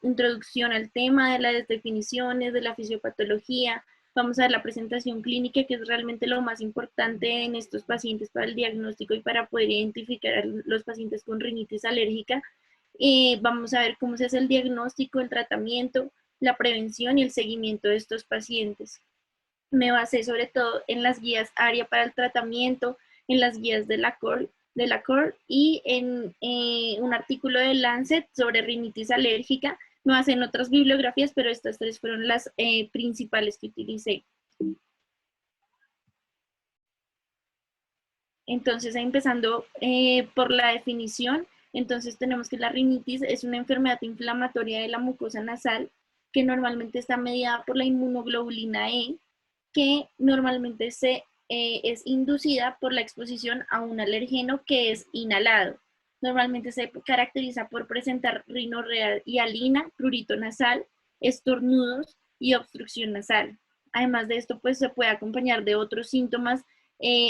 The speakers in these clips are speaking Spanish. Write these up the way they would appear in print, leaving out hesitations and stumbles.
introducción al tema de las definiciones, de la fisiopatología. Vamos a ver la presentación clínica, que es realmente lo más importante en estos pacientes para el diagnóstico y para poder identificar a los pacientes con rinitis alérgica. Vamos a ver cómo se hace el diagnóstico, el tratamiento, la prevención y el seguimiento de estos pacientes. Me basé sobre todo en las guías ARIA para el tratamiento, en las guías de la COR y en un artículo de Lancet sobre rinitis alérgica. Me basé en otras bibliografías, pero estas tres fueron las principales que utilicé. Entonces, empezando por la definición, entonces tenemos que la rinitis es una enfermedad inflamatoria de la mucosa nasal que normalmente está mediada por la inmunoglobulina E, que normalmente es inducida por la exposición a un alergeno que es inhalado. Normalmente se caracteriza por presentar rinorrea y hialina, prurito nasal, estornudos y obstrucción nasal. Además de esto, pues se puede acompañar de otros síntomas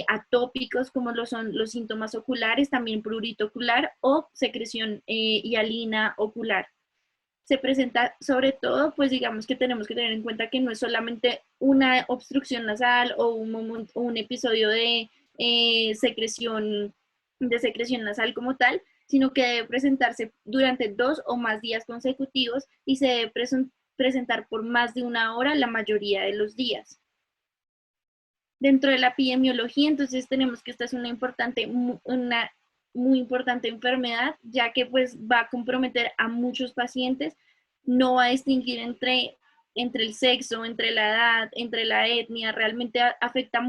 atópicos, como lo son los síntomas oculares, también prurito ocular o secreción hialina ocular. Se presenta sobre todo, pues digamos que tenemos que tener en cuenta que no es solamente una obstrucción nasal o un episodio de secreción nasal como tal, sino que debe presentarse durante 2 o más días consecutivos y se debe presentar por más de 1 hora la mayoría de los días. Dentro de la epidemiología, entonces tenemos que esta es una muy importante enfermedad, ya que pues va a comprometer a muchos pacientes, no va a distinguir entre el sexo, entre la edad, entre la etnia, realmente afecta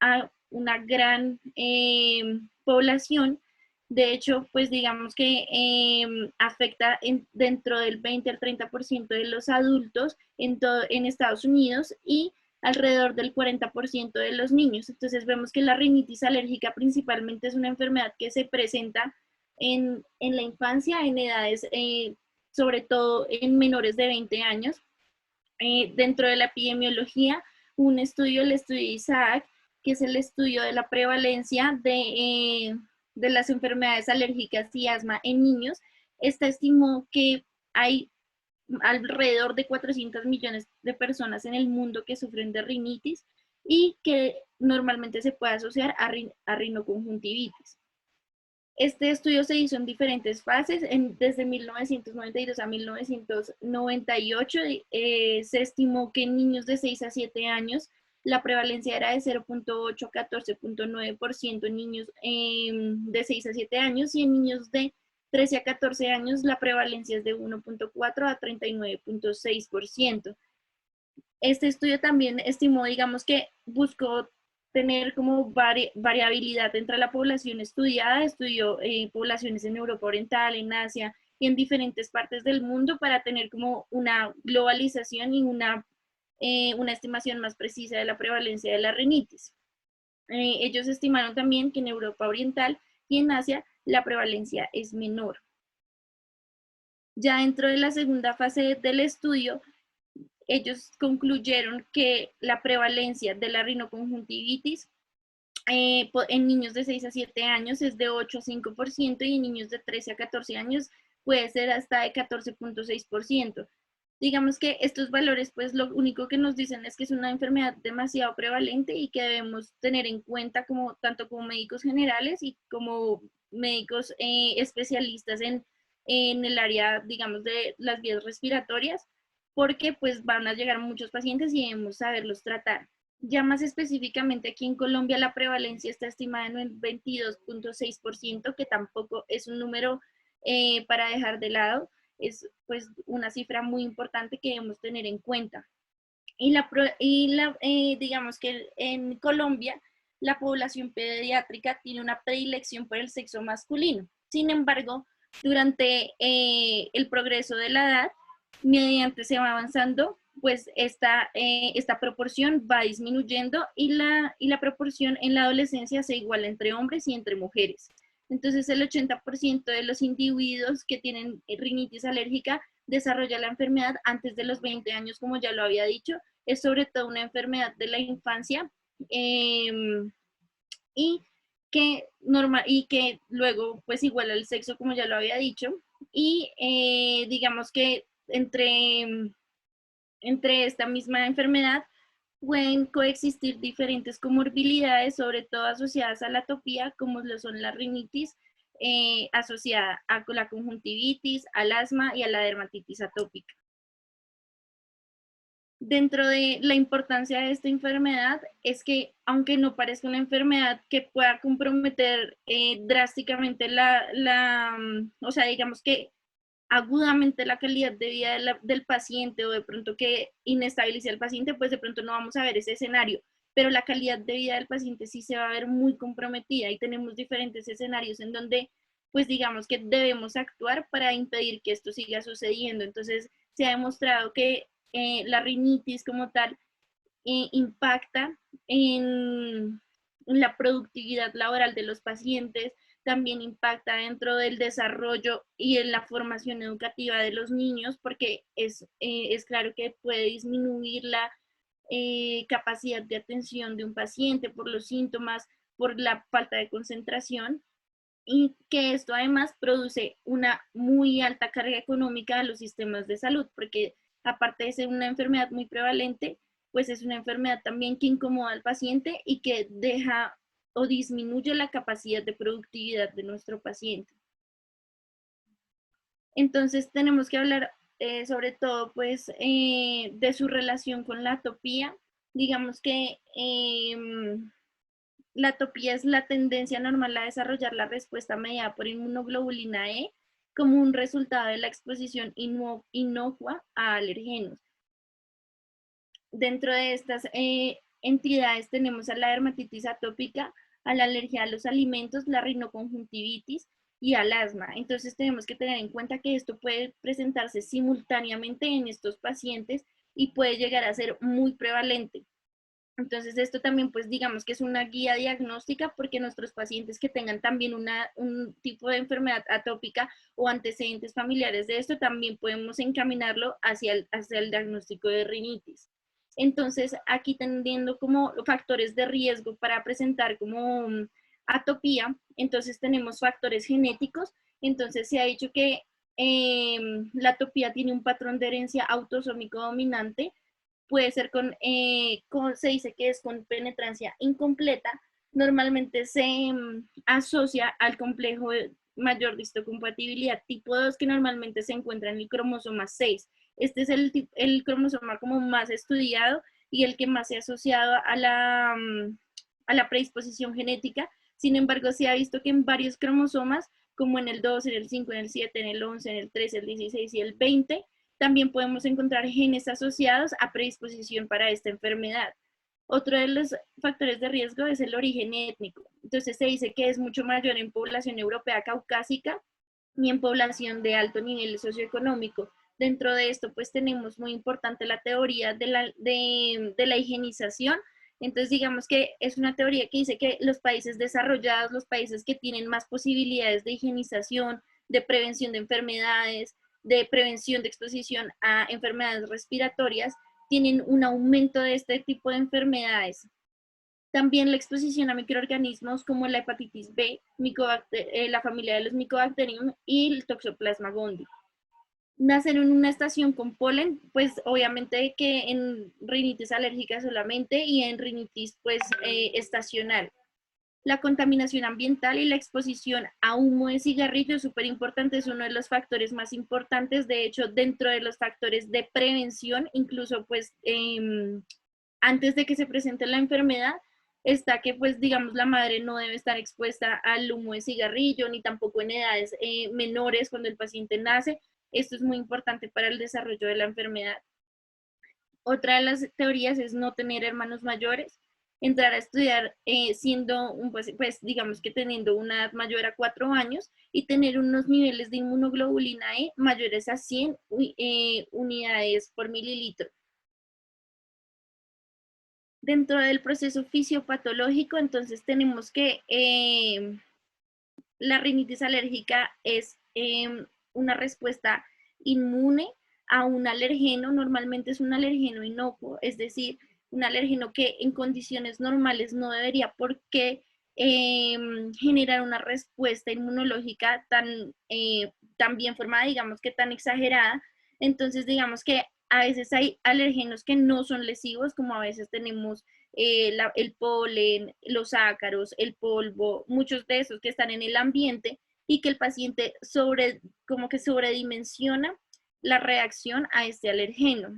a una gran población. De hecho, pues digamos que afecta dentro del 20 al 30% de los adultos en Estados Unidos y alrededor del 40% de los niños. Entonces vemos que la rinitis alérgica principalmente es una enfermedad que se presenta en la infancia, en edades, sobre todo en menores de 20 años. Dentro de la epidemiología, el estudio de Isaac, que es el estudio de la prevalencia de las enfermedades alérgicas y asma en niños, estimó que hay alrededor de 400 millones de personas en el mundo que sufren de rinitis y que normalmente se puede asociar a rinoconjuntivitis. Este estudio se hizo en diferentes fases, desde 1992 a 1998 se estimó que en niños de 6 a 7 años la prevalencia era de 0.8 a 14.9% en niños de 6 a 7 años y en niños de 13 a 14 años la prevalencia es de 1.4 a 39.6%. Este estudio también estimó, digamos que buscó tener como variabilidad entre la población estudiada, estudió poblaciones en Europa Oriental, en Asia y en diferentes partes del mundo para tener como una globalización y una estimación más precisa de la prevalencia de la rinitis. Ellos estimaron también que en Europa Oriental y en Asia la prevalencia es menor. Ya dentro de la segunda fase del estudio, ellos concluyeron que la prevalencia de la rinoconjuntivitis en niños de 6 a 7 años es de 8 a 5% y en niños de 13 a 14 años puede ser hasta de 14.6%. Digamos que estos valores, pues lo único que nos dicen es que es una enfermedad demasiado prevalente y que debemos tener en cuenta tanto como médicos generales y como médicos especialistas en el área, digamos, de las vías respiratorias, porque pues van a llegar muchos pacientes y debemos saberlos tratar. Ya más específicamente aquí en Colombia la prevalencia está estimada en el 22.6%, que tampoco es un número para dejar de lado, es pues una cifra muy importante que debemos tener en cuenta. Digamos que en Colombia la población pediátrica tiene una predilección por el sexo masculino. Sin embargo, durante el progreso de la edad, mediante se va avanzando, pues esta proporción va disminuyendo y la proporción en la adolescencia se iguala entre hombres y entre mujeres. Entonces el 80% de los individuos que tienen rinitis alérgica desarrolla la enfermedad antes de los 20 años, como ya lo había dicho. Es sobre todo una enfermedad de la infancia y que luego pues iguala el sexo, como ya lo había dicho, y digamos que entre esta misma enfermedad pueden coexistir diferentes comorbilidades, sobre todo asociadas a la atopía, como lo son la rinitis, asociada a la conjuntivitis, al asma y a la dermatitis atópica. Dentro de la importancia de esta enfermedad es que, aunque no parezca una enfermedad que pueda comprometer drásticamente o sea, digamos que agudamente la calidad de vida del paciente, o de pronto que inestabilice al paciente, pues de pronto no vamos a ver ese escenario, pero la calidad de vida del paciente sí se va a ver muy comprometida, y tenemos diferentes escenarios en donde pues digamos que debemos actuar para impedir que esto siga sucediendo. Entonces se ha demostrado que la rinitis como tal impacta en la productividad laboral de los pacientes, también impacta dentro del desarrollo y en la formación educativa de los niños, porque es claro que puede disminuir la capacidad de atención de un paciente por los síntomas, por la falta de concentración, y que esto además produce una muy alta carga económica a los sistemas de salud, porque aparte de ser una enfermedad muy prevalente, pues es una enfermedad también que incomoda al paciente y que deja o disminuye la capacidad de productividad de nuestro paciente. Entonces tenemos que hablar sobre todo pues de su relación con la atopía. Digamos que la atopía es la tendencia normal a desarrollar la respuesta mediada por inmunoglobulina E como un resultado de la exposición inocua a alergenos. Dentro de estas entidades tenemos a la dermatitis atópica, a la alergia a los alimentos, la rinoconjuntivitis y al asma. Entonces tenemos que tener en cuenta que esto puede presentarse simultáneamente en estos pacientes y puede llegar a ser muy prevalente. Entonces esto también pues digamos que es una guía diagnóstica, porque nuestros pacientes que tengan también un tipo de enfermedad atópica o antecedentes familiares de esto, también podemos encaminarlo hacia el diagnóstico de rinitis. Entonces aquí teniendo como factores de riesgo para presentar como atopía, entonces tenemos factores genéticos. Entonces se ha dicho que la atopía tiene un patrón de herencia autosómico dominante, puede ser se dice que es con penetrancia incompleta. Normalmente se asocia al complejo de mayor distocompatibilidad tipo 2, que normalmente se encuentra en el cromosoma 6. Este es el cromosoma como más estudiado y el que más se ha asociado a la predisposición genética. Sin embargo, se ha visto que en varios cromosomas, como en el 2, en el 5, en el 7, en el 11, en el 13, el 16 y el 20, también podemos encontrar genes asociados a predisposición para esta enfermedad. Otro de los factores de riesgo es el origen étnico. Entonces se dice que es mucho mayor en población europea caucásica y en población de alto nivel socioeconómico. Dentro de esto, pues tenemos muy importante la teoría de la higienización. Entonces, digamos que es una teoría que dice que los países desarrollados, los países que tienen más posibilidades de higienización, de prevención de enfermedades, de prevención de exposición a enfermedades respiratorias, tienen un aumento de este tipo de enfermedades. También la exposición a microorganismos como la hepatitis B, la familia de los Mycobacterium y el Toxoplasma gondii. Nacer en una estación con polen, pues obviamente que en rinitis alérgica solamente, y en rinitis pues estacional. La contaminación ambiental y la exposición a humo de cigarrillo es súper importante, es uno de los factores más importantes. De hecho, dentro de los factores de prevención, incluso pues antes de que se presente la enfermedad, está que pues digamos la madre no debe estar expuesta al humo de cigarrillo, ni tampoco en edades menores cuando el paciente nace. Esto es muy importante para el desarrollo de la enfermedad. Otra de las teorías es no tener hermanos mayores, entrar a estudiar siendo, pues, digamos que teniendo una edad mayor a 4 años, y tener unos niveles de inmunoglobulina E mayores a 100 unidades por mililitro. Dentro del proceso fisiopatológico, entonces tenemos que la rinitis alérgica es una respuesta inmune a un alergeno. Normalmente es un alergeno inocuo, es decir, un alergeno que en condiciones normales no debería por qué generar una respuesta inmunológica tan también formada, digamos que tan exagerada. Entonces, digamos que a veces hay alérgenos que no son lesivos, como a veces tenemos el polen, los ácaros, el polvo, muchos de esos que están en el ambiente y que el paciente como que sobredimensiona la reacción a este alergeno.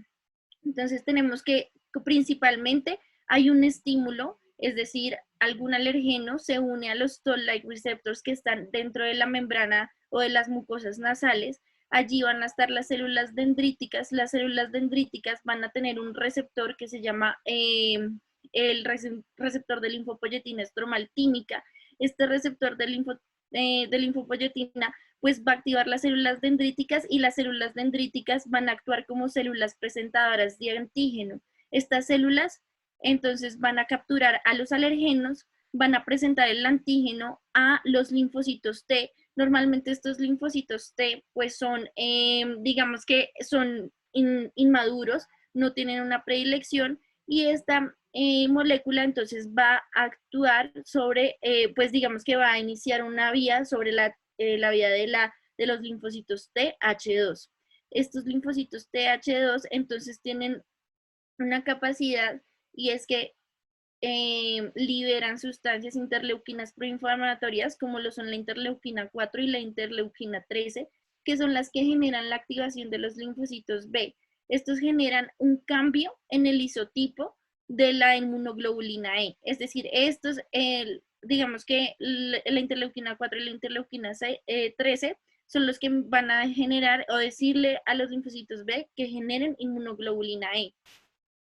Entonces tenemos que principalmente hay un estímulo, es decir, algún alergeno se une a los toll-like receptors que están dentro de la membrana o de las mucosas nasales. Allí van a estar las células dendríticas. Las células dendríticas van a tener un receptor que se llama el receptor de linfopoyetina estromal tímica. Este receptor de linfopoyetina pues va a activar las células dendríticas y las células dendríticas van a actuar como células presentadoras de antígeno. Estas células entonces van a capturar a los alergenos, van a presentar el antígeno a los linfocitos T. Normalmente estos linfocitos T pues son, digamos que son inmaduros, no tienen una predilección y esta molécula entonces va a actuar sobre, pues digamos que va a iniciar una vía sobre la vía de los linfocitos TH2. Estos linfocitos TH2 entonces tienen una capacidad y es que liberan sustancias interleuquinas proinflamatorias como lo son la interleuquina 4 y la interleuquina 13, que son las que generan la activación de los linfocitos B. Estos generan un cambio en el isotipo de la inmunoglobulina E, es decir, estos, digamos que la interleuquina 4 y la interleuquina 13 son los que van a generar o decirle a los linfocitos B que generen inmunoglobulina E.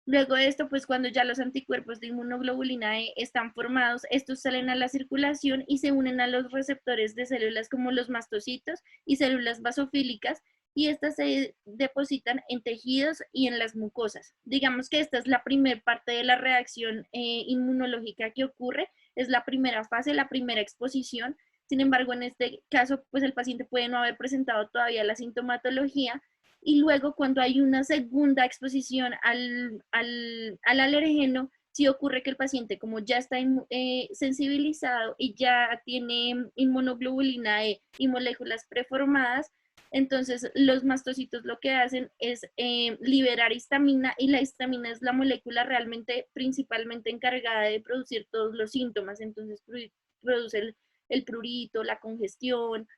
Luego de esto, pues cuando ya los anticuerpos de inmunoglobulina E están formados, estos salen a la circulación y se unen a los receptores de células como los mastocitos y células basofílicas, y estas se depositan en tejidos y en las mucosas. Digamos que esta es la primera parte de la reacción inmunológica que ocurre, es la primera fase, la primera exposición. Sin embargo, en este caso, pues el paciente puede no haber presentado todavía la sintomatología, y luego cuando hay una segunda exposición al alergeno, sí ocurre que el paciente, como ya está sensibilizado y ya tiene inmunoglobulina E y moléculas preformadas, entonces los mastocitos lo que hacen es liberar histamina, y la histamina es la molécula realmente principalmente encargada de producir todos los síntomas. Entonces produce el prurito, la congestión,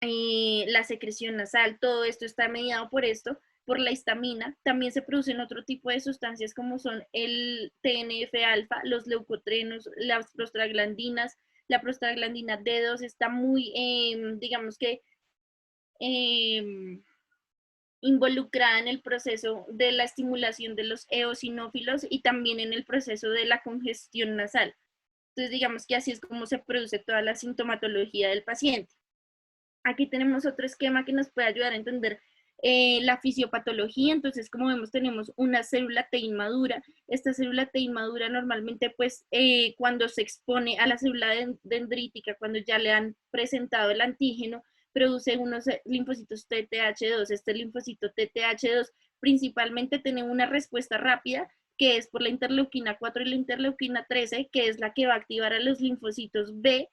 la secreción nasal, todo esto está mediado por esto, por la histamina. También se producen otro tipo de sustancias como son el TNF-alfa, los leucotrenos, las prostaglandinas. La prostaglandina D2 está muy, digamos que, involucrada en el proceso de la estimulación de los eosinófilos y también en el proceso de la congestión nasal. Entonces, digamos que así es como se produce toda la sintomatología del paciente. Aquí tenemos otro esquema que nos puede ayudar a entender la fisiopatología. Entonces, como vemos, tenemos una célula T inmadura. Esta célula T inmadura normalmente, pues, cuando se expone a la célula dendrítica, cuando ya le han presentado el antígeno, produce unos linfocitos TTH2. Este linfocito TTH2 principalmente tiene una respuesta rápida, que es por la interleuquina 4 y la interleuquina 13, que es la que va a activar a los linfocitos B,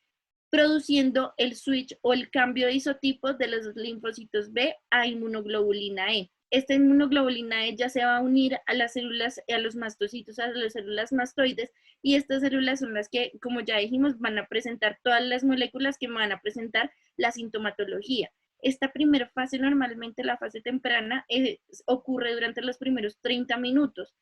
produciendo el switch o el cambio de isotipos de los linfocitos B a inmunoglobulina E. Esta inmunoglobulina E ya se va a unir a las células, a los mastocitos, a las células mastoides, y estas células son las que, como ya dijimos, van a presentar todas las moléculas que van a presentar la sintomatología. Esta primera fase, normalmente la fase temprana, ocurre durante los primeros 30 minutos.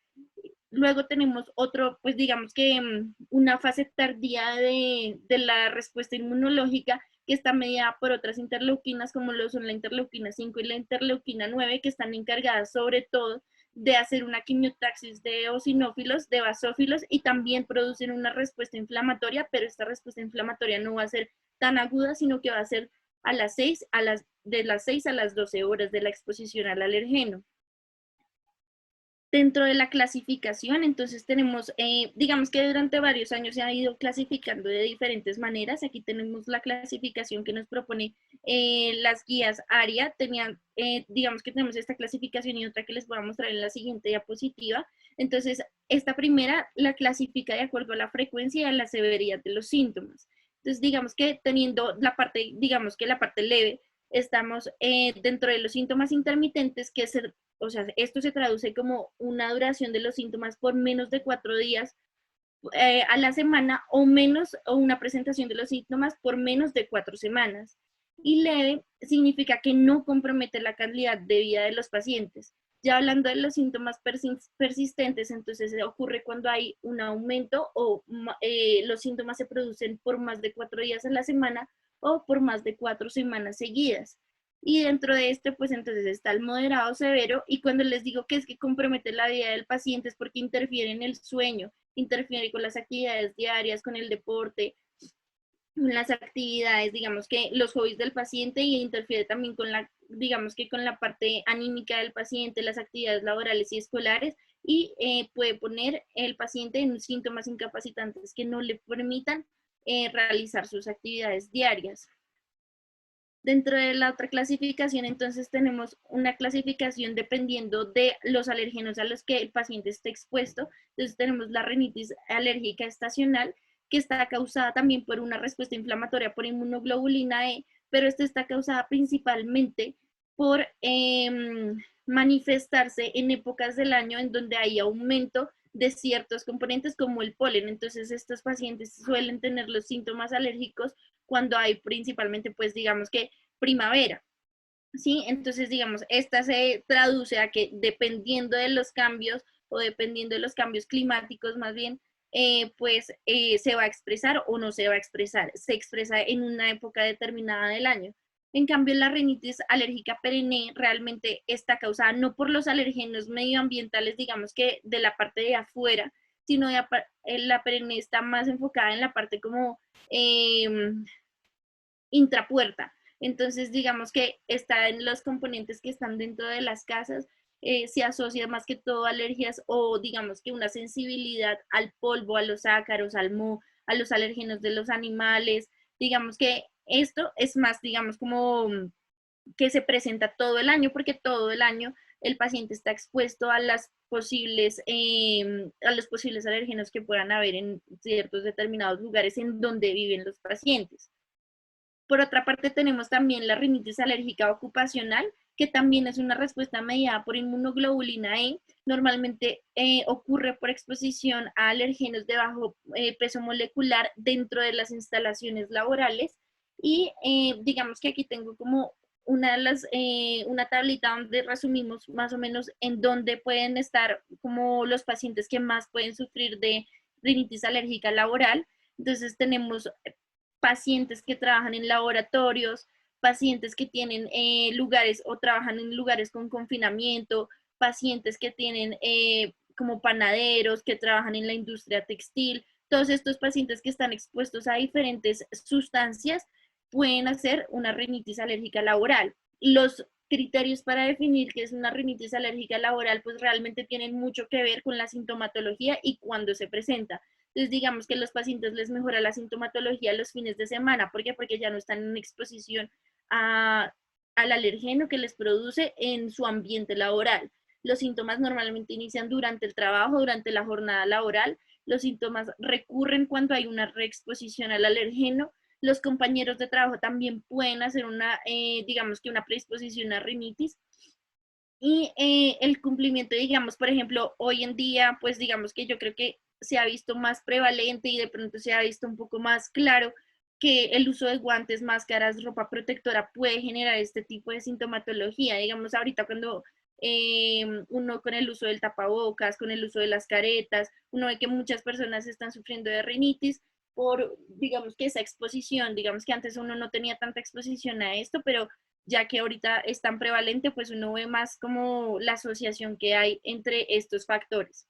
Luego tenemos otro, pues digamos que una fase tardía de la respuesta inmunológica, que está mediada por otras interleuquinas como lo son la interleuquina 5 y la interleuquina 9, que están encargadas sobre todo de hacer una quimiotaxis de eosinófilos, de basófilos, y también producen una respuesta inflamatoria, pero esta respuesta inflamatoria no va a ser tan aguda, sino que va a ser a las 6, de las 6 a las 12 horas de la exposición al alergeno. Dentro de la clasificación, entonces tenemos, digamos que durante varios años se ha ido clasificando de diferentes maneras. Aquí tenemos la clasificación que nos propone las guías ARIA. Digamos que tenemos esta clasificación y otra que les voy a mostrar en la siguiente diapositiva. Entonces, esta primera la clasifica de acuerdo a la frecuencia y a la severidad de los síntomas. Entonces, digamos que teniendo la parte, digamos que la parte leve, estamos dentro de los síntomas intermitentes, o sea, esto se traduce como una duración de los síntomas por menos de 4 días a la semana o menos, o una presentación de los síntomas por menos de 4 semanas. Y leve significa que no compromete la calidad de vida de los pacientes. Ya hablando de los síntomas persistentes, entonces ocurre cuando hay un aumento o los síntomas se producen por más de 4 días a la semana o por más de 4 semanas seguidas. Y dentro de este, pues entonces está el moderado severo, y cuando les digo que es que compromete la vida del paciente es porque interfiere en el sueño, interfiere con las actividades diarias, con el deporte, las actividades, digamos que los hobbies del paciente, y interfiere también con la, digamos que con la parte anímica del paciente, las actividades laborales y escolares, y puede poner el paciente en síntomas incapacitantes que no le permitan realizar sus actividades diarias. Dentro de la otra clasificación, entonces tenemos una clasificación dependiendo de los alérgenos a los que el paciente esté expuesto. Entonces tenemos la rinitis alérgica estacional, que está causada también por una respuesta inflamatoria por inmunoglobulina E, pero esta está causada principalmente por manifestarse en épocas del año en donde hay aumento de ciertos componentes como el polen. Entonces estos pacientes suelen tener los síntomas alérgicos cuando hay principalmente, pues digamos que primavera, ¿sí? Entonces, digamos, esta se traduce a que dependiendo de los cambios o dependiendo de los cambios climáticos más bien, se va a expresar o no se va a expresar, se expresa en una época determinada del año. En cambio, la rinitis alérgica perenne realmente está causada no por los alergenos medioambientales, digamos que de la parte de afuera, sino la perenne está más enfocada en la parte como intrapuerta. Entonces, digamos que está en los componentes que están dentro de las casas, se asocia más que todo a alergias o digamos que una sensibilidad al polvo, a los ácaros, al moho, a los alérgenos de los animales. Digamos que esto es más, digamos, como que se presenta todo el año, porque todo el año el paciente está expuesto a los posibles alérgenos que puedan haber en ciertos determinados lugares en donde viven los pacientes. Por otra parte, tenemos también la rinitis alérgica ocupacional, que también es una respuesta mediada por inmunoglobulina E. Normalmente ocurre por exposición a alérgenos de bajo peso molecular dentro de las instalaciones laborales. Y digamos que aquí tengo como una tablita donde resumimos más o menos en dónde pueden estar como los pacientes que más pueden sufrir de rinitis alérgica laboral. Entonces tenemos pacientes que trabajan en laboratorios, pacientes que tienen lugares o trabajan en lugares con confinamiento, pacientes que tienen como panaderos, que trabajan en la industria textil. Todos estos pacientes que están expuestos a diferentes sustancias pueden hacer una rinitis alérgica laboral. Los criterios para definir qué es una rinitis alérgica laboral pues realmente tienen mucho que ver con la sintomatología y cuándo se presenta. Entonces, digamos que a los pacientes les mejora la sintomatología los fines de semana. ¿Por qué? Porque ya no están en exposición al alergeno que les produce en su ambiente laboral. Los síntomas normalmente inician durante el trabajo, durante la jornada laboral. Los síntomas recurren cuando hay una reexposición al alergeno. Los compañeros de trabajo también pueden hacer digamos que una predisposición a rinitis. Y el cumplimiento, digamos, por ejemplo, hoy en día, pues digamos que yo creo que se ha visto más prevalente y de pronto se ha visto un poco más claro que el uso de guantes, máscaras, ropa protectora puede generar este tipo de sintomatología. Digamos, ahorita cuando uno con el uso del tapabocas, con el uso de las caretas, uno ve que muchas personas están sufriendo de rinitis por, digamos que esa exposición, digamos que antes uno no tenía tanta exposición a esto, pero ya que ahorita es tan prevalente, pues uno ve más como la asociación que hay entre estos factores.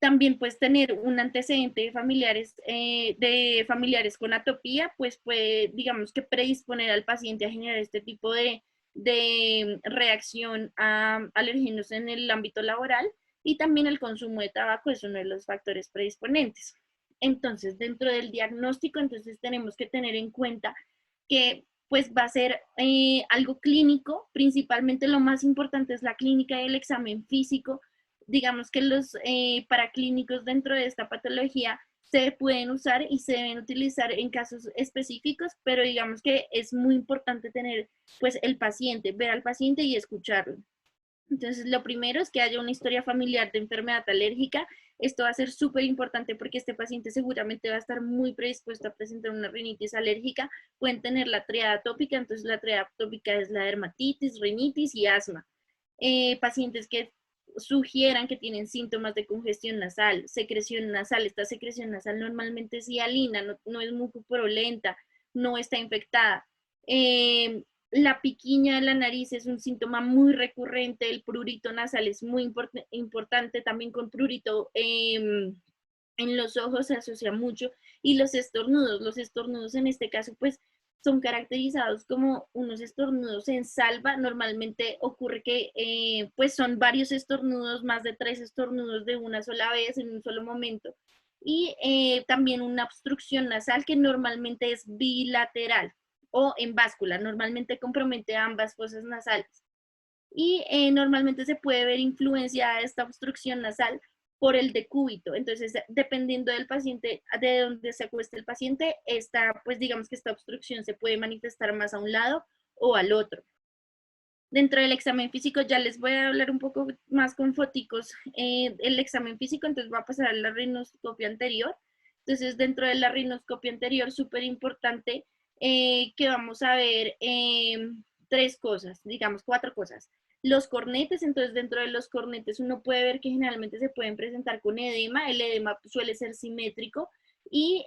También pues tener un antecedente de familiares con atopía, pues puede, digamos que predisponer al paciente a generar este tipo de reacción a alérgenos en el ámbito laboral, y también el consumo de tabaco es uno de los factores predisponentes. Entonces, dentro del diagnóstico, entonces tenemos que tener en cuenta que pues va a ser algo clínico, principalmente lo más importante es la clínica y el examen físico. Digamos que los paraclínicos dentro de esta patología se pueden usar y se deben utilizar en casos específicos, pero digamos que es muy importante tener pues el paciente, ver al paciente y escucharlo. Entonces, lo primero es que haya una historia familiar de enfermedad alérgica. Esto va a ser súper importante porque este paciente seguramente va a estar muy predispuesto a presentar una rinitis alérgica. Pueden tener la triada atópica, entonces la triada atópica es la dermatitis, rinitis y asma. Pacientes que sugieran que tienen síntomas de congestión nasal, secreción nasal. Esta secreción nasal normalmente es hialina, no es mucopurulenta, no está infectada. La piquiña de la nariz es un síntoma muy recurrente, el prurito nasal es muy importante, también con prurito en los ojos se asocia mucho, y los estornudos en este caso pues son caracterizados como unos estornudos en salva. Normalmente ocurre que pues son varios estornudos, más de 3 estornudos de una sola vez en un solo momento, y también una obstrucción nasal que normalmente es bilateral o en báscula, normalmente compromete ambas fosas nasales. Y normalmente se puede ver influenciada esta obstrucción nasal por el decúbito. Entonces, dependiendo del paciente, de donde se acueste el paciente, pues digamos que esta obstrucción se puede manifestar más a un lado o al otro. Dentro del examen físico, ya les voy a hablar un poco más con foticos. El examen físico, entonces va a pasar a la rinoscopia anterior. Entonces, dentro de la rinoscopia anterior, súper importante que vamos a ver 3 cosas, digamos 4 cosas. Los cornetes, entonces dentro de los cornetes uno puede ver que generalmente se pueden presentar con edema. El edema suele ser simétrico y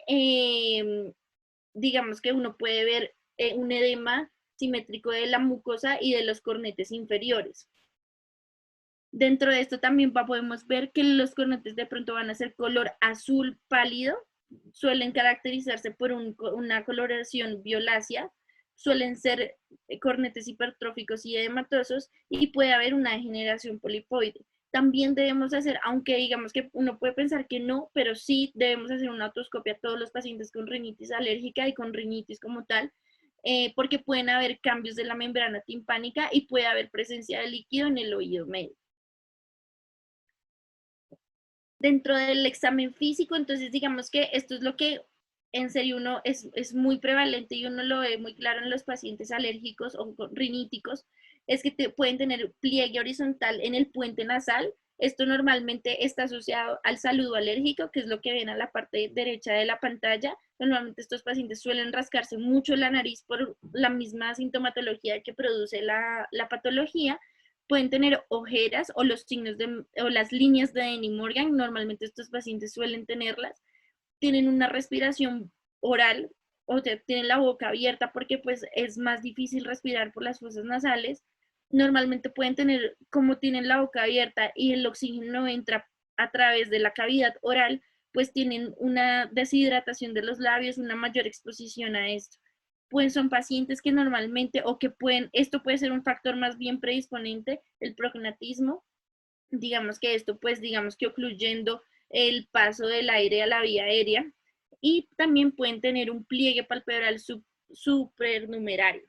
digamos que uno puede ver un edema simétrico de la mucosa y de los cornetes inferiores. Dentro de esto también podemos ver que los cornetes de pronto van a ser color azul pálido, suelen caracterizarse por una coloración violácea, suelen ser cornetes hipertróficos y edematosos, y puede haber una degeneración polipoide. También debemos hacer, aunque digamos que uno puede pensar que no, pero sí debemos hacer una otoscopia a todos los pacientes con rinitis alérgica y con rinitis como tal, porque pueden haber cambios de la membrana timpánica y puede haber presencia de líquido en el oído medio. Dentro del examen físico, entonces digamos que esto es lo que en serio uno es muy prevalente y uno lo ve muy claro en los pacientes alérgicos o riníticos, es que pueden tener pliegue horizontal en el puente nasal. Esto normalmente está asociado al saludo alérgico, que es lo que ven a la parte derecha de la pantalla. Normalmente estos pacientes suelen rascarse mucho la nariz por la misma sintomatología que produce la patología. Pueden tener ojeras o los signos o las líneas de Denny Morgan. Normalmente estos pacientes suelen tenerlas. Tienen una respiración oral, o sea, tienen la boca abierta porque pues es más difícil respirar por las fosas nasales. Normalmente pueden tener, como tienen la boca abierta y el oxígeno no entra a través de la cavidad oral, pues tienen una deshidratación de los labios, una mayor exposición a esto. Pues son pacientes que normalmente, o que esto puede ser un factor más bien predisponente, el prognatismo. Digamos que esto, pues digamos que ocluyendo el paso del aire a la vía aérea, y también pueden tener un pliegue palpebral supernumerario.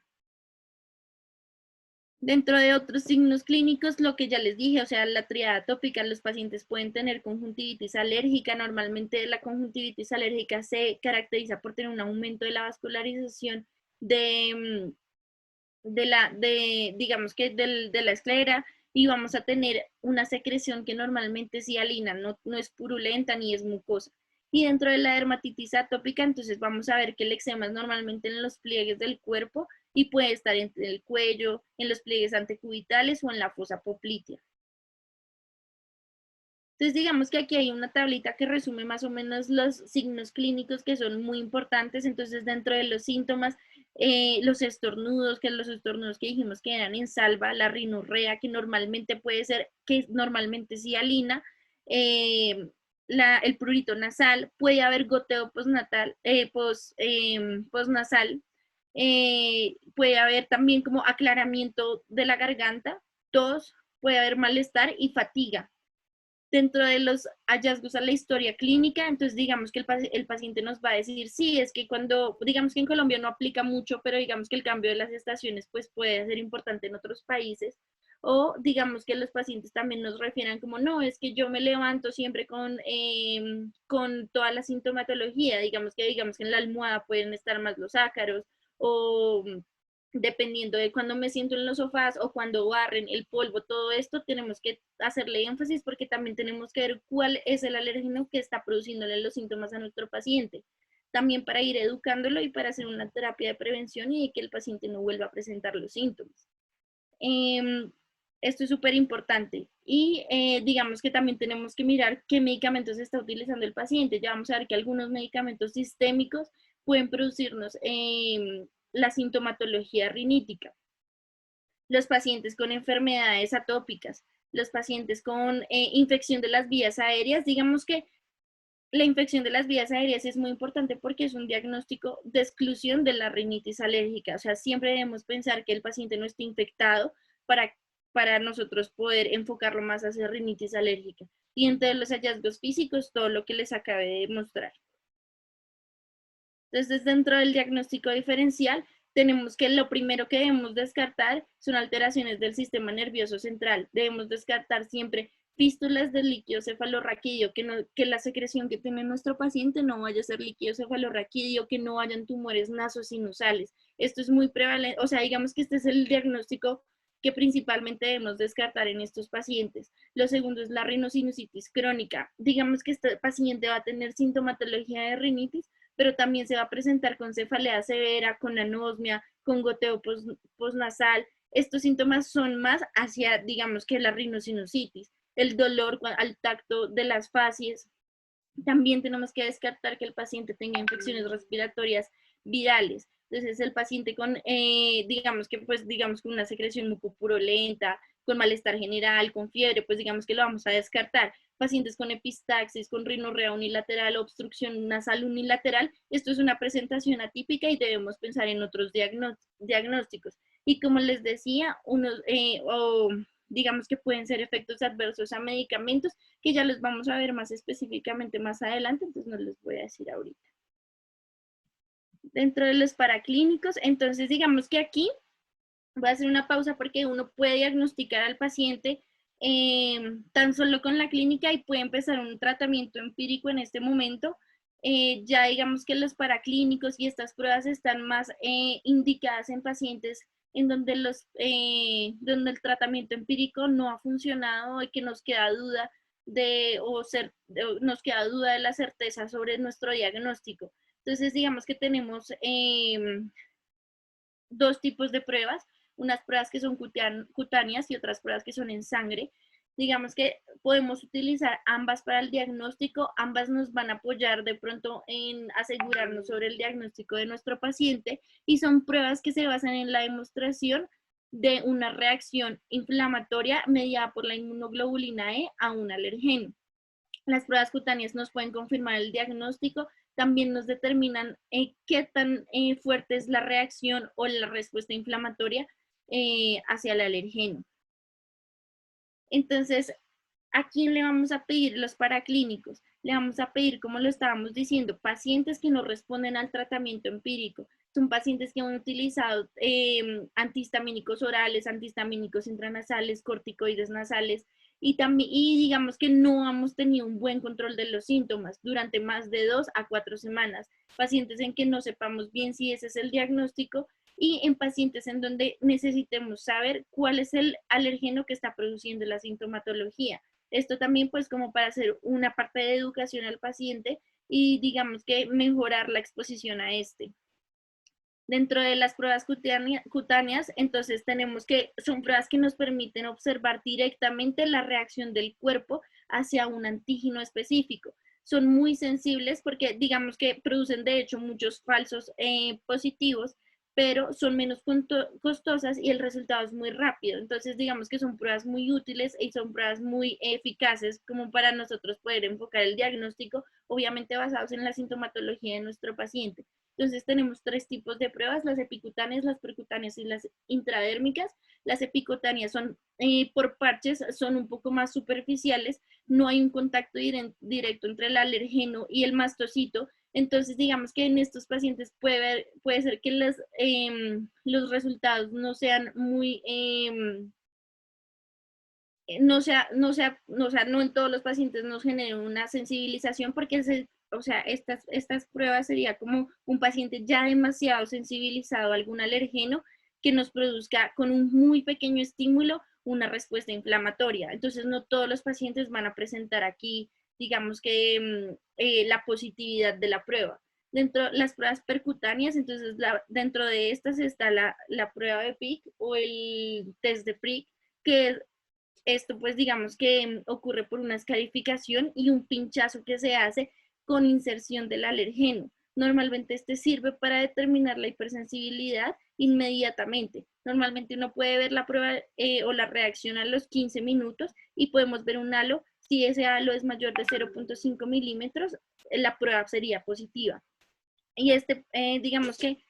Dentro de otros signos clínicos, lo que ya les dije, o sea, la triada atópica, los pacientes pueden tener conjuntivitis alérgica. Normalmente la conjuntivitis alérgica se caracteriza por tener un aumento de la vascularización digamos que de la esclera, y vamos a tener una secreción que normalmente es hialina, no es purulenta ni es mucosa. Y dentro de la dermatitis atópica, entonces vamos a ver que el eczema es normalmente en los pliegues del cuerpo y puede estar en el cuello, en los pliegues antecubitales o en la fosa poplitea. Entonces, digamos que aquí hay una tablita que resume más o menos los signos clínicos que son muy importantes. Entonces, dentro de los síntomas, los estornudos, que los estornudos que dijimos que eran en salva, la rinorrea, que normalmente puede ser, que normalmente es hialina, el prurito nasal, puede haber goteo postnatal, postnasal, puede haber también como aclaramiento de la garganta, tos, puede haber malestar y fatiga. Dentro de los hallazgos a la historia clínica, entonces digamos que el paciente nos va a decir, sí, es que digamos que en Colombia no aplica mucho, pero digamos que el cambio de las estaciones pues puede ser importante en otros países. O digamos que los pacientes también nos refieran como, no, es que yo me levanto siempre con toda la sintomatología, digamos que en la almohada pueden estar más los ácaros, o dependiendo de cuando me siento en los sofás o cuando barren el polvo, todo esto tenemos que hacerle énfasis porque también tenemos que ver cuál es el alérgeno que está produciéndole los síntomas a nuestro paciente. También para ir educándolo y para hacer una terapia de prevención y de que el paciente no vuelva a presentar los síntomas. Esto es súper importante. Y digamos que también tenemos que mirar qué medicamentos está utilizando el paciente. Ya vamos a ver que algunos medicamentos sistémicos pueden producirnos la sintomatología rinítica. Los pacientes con enfermedades atópicas, los pacientes con infección de las vías aéreas, digamos que la infección de las vías aéreas es muy importante porque es un diagnóstico de exclusión de la rinitis alérgica. O sea, siempre debemos pensar que el paciente no esté infectado para, para nosotros poder enfocarlo más hacia rinitis alérgica. Y entre los hallazgos físicos, todo lo que les acabé de mostrar. Entonces, dentro del diagnóstico diferencial, tenemos que lo primero que debemos descartar son alteraciones del sistema nervioso central. Debemos descartar siempre fístulas del líquido cefalorraquídeo, que la secreción que tiene nuestro paciente no vaya a ser líquido cefalorraquídeo, que no hayan tumores nasosinusales. Esto es muy prevalente, o sea, digamos que este es el diagnóstico que principalmente debemos descartar en estos pacientes. Lo segundo es la rinosinusitis crónica. Digamos que este paciente va a tener sintomatología de rinitis, pero también se va a presentar con cefalea severa, con anosmia, con goteo postnasal. Estos síntomas son más hacia, digamos que la rinosinusitis, el dolor al tacto de las facies. También tenemos que descartar que el paciente tenga infecciones respiratorias virales. Entonces, el paciente con, digamos, con una secreción mucopurulenta, con malestar general, con fiebre, pues digamos que lo vamos a descartar. Pacientes con epistaxis, con rinorrea unilateral, obstrucción nasal unilateral, esto es una presentación atípica y debemos pensar en otros diagnósticos. Y como les decía, digamos que pueden ser efectos adversos a medicamentos, que ya los vamos a ver más específicamente más adelante, entonces no les voy a decir ahorita. Dentro de los paraclínicos, entonces digamos que aquí voy a hacer una pausa porque uno puede diagnosticar al paciente tan solo con la clínica y puede empezar un tratamiento empírico en este momento. Ya digamos que los paraclínicos y estas pruebas están más indicadas en pacientes en donde, donde el tratamiento empírico no ha funcionado y que nos queda duda nos queda duda de la certeza sobre nuestro diagnóstico. Entonces, digamos que tenemos dos tipos de pruebas, unas pruebas que son cutáneas y otras pruebas que son en sangre. Digamos que podemos utilizar ambas para el diagnóstico, ambas nos van a apoyar de pronto en asegurarnos sobre el diagnóstico de nuestro paciente y son pruebas que se basan en la demostración de una reacción inflamatoria mediada por la inmunoglobulina E a un alergeno. Las pruebas cutáneas nos pueden confirmar el diagnóstico, también nos determinan qué tan fuerte es la reacción o la respuesta inflamatoria hacia el alergeno. Entonces, ¿a quién le vamos a pedir los paraclínicos? Le vamos a pedir, como lo estábamos diciendo, pacientes que no responden al tratamiento empírico. Son pacientes que han utilizado antihistamínicos orales, antihistamínicos intranasales, corticoides nasales, y digamos que no hemos tenido un buen control de los síntomas durante más de 2 a 4 semanas. Pacientes en que no sepamos bien si ese es el diagnóstico y en pacientes en donde necesitemos saber cuál es el alergeno que está produciendo la sintomatología. Esto también pues como para hacer una parte de educación al paciente y digamos que mejorar la exposición a este. Dentro de las pruebas cutáneas, entonces tenemos que, son pruebas que nos permiten observar directamente la reacción del cuerpo hacia un antígeno específico. Son muy sensibles porque digamos que producen de hecho muchos falsos positivos, pero son menos costosas y el resultado es muy rápido. Entonces digamos que son pruebas muy útiles y son pruebas muy eficaces como para nosotros poder enfocar el diagnóstico, obviamente basados en la sintomatología de nuestro paciente. Entonces tenemos tres tipos de pruebas, las epicutáneas, las percutáneas y las intradérmicas. Las epicutáneas son por parches, son un poco más superficiales, no hay un contacto directo entre el alergeno y el mastocito. Entonces digamos que en estos pacientes puede ser que los resultados no sean muy no en todos los pacientes nos genera una sensibilización porque o sea, estas pruebas sería como un paciente ya demasiado sensibilizado a algún alergeno que nos produzca con un muy pequeño estímulo una respuesta inflamatoria. Entonces, no todos los pacientes van a presentar aquí, digamos que la positividad de la prueba. Dentro de las pruebas percutáneas, entonces dentro de estas está la prueba de PIC o el test de PRIC, que esto pues digamos que ocurre por una escarificación y un pinchazo que se hace con inserción del alergeno. Normalmente este sirve para determinar la hipersensibilidad inmediatamente. Normalmente uno puede ver la prueba o la reacción a los 15 minutos y podemos ver un halo. Si ese halo es mayor de 0.5 milímetros, la prueba sería positiva. Y digamos que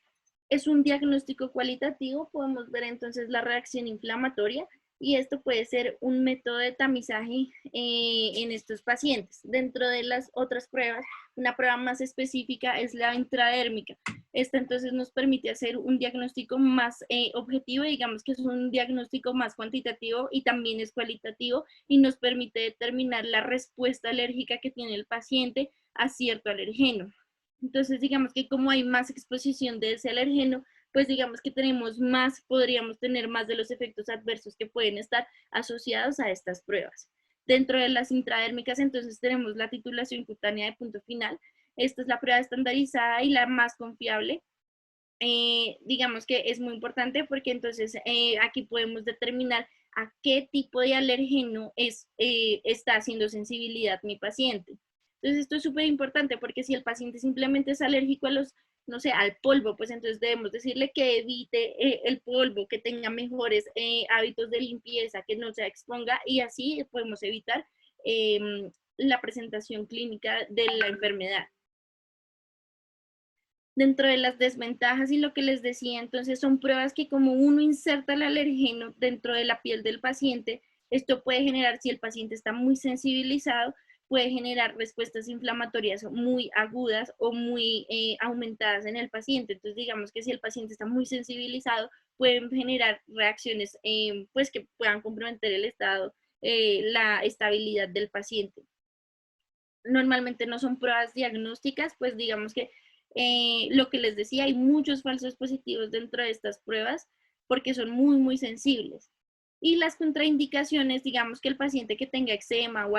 es un diagnóstico cualitativo, podemos ver entonces la reacción inflamatoria y esto puede ser un método de tamizaje en estos pacientes. Dentro de las otras pruebas, una prueba más específica es la intradérmica. Esta entonces nos permite hacer un diagnóstico más objetivo, digamos que es un diagnóstico más cuantitativo y también es cualitativo y nos permite determinar la respuesta alérgica que tiene el paciente a cierto alergeno. Entonces, digamos que como hay más exposición de ese alergeno, pues digamos que podríamos tener más de los efectos adversos que pueden estar asociados a estas pruebas. Dentro de las intradérmicas, entonces tenemos la titulación cutánea de punto final. Esta es la prueba estandarizada y la más confiable. Digamos que es muy importante porque entonces aquí podemos determinar a qué tipo de alergeno está haciendo sensibilidad mi paciente. Entonces esto es súper importante porque si el paciente simplemente es alérgico a no sé, al polvo, pues entonces debemos decirle que evite el polvo, que tenga mejores hábitos de limpieza, que no se exponga y así podemos evitar la presentación clínica de la enfermedad. Dentro de las desventajas y lo que les decía, entonces son pruebas que como uno inserta el alergeno dentro de la piel del paciente, esto puede generar, si el paciente está muy sensibilizado, puede generar respuestas inflamatorias muy agudas o muy aumentadas en el paciente. Entonces, digamos que si el paciente está muy sensibilizado, pueden generar reacciones pues que puedan comprometer el estado, la estabilidad del paciente. Normalmente no son pruebas diagnósticas, pues digamos que lo que les decía, hay muchos falsos positivos dentro de estas pruebas porque son muy sensibles. Y las contraindicaciones, digamos que el paciente que tenga eczema o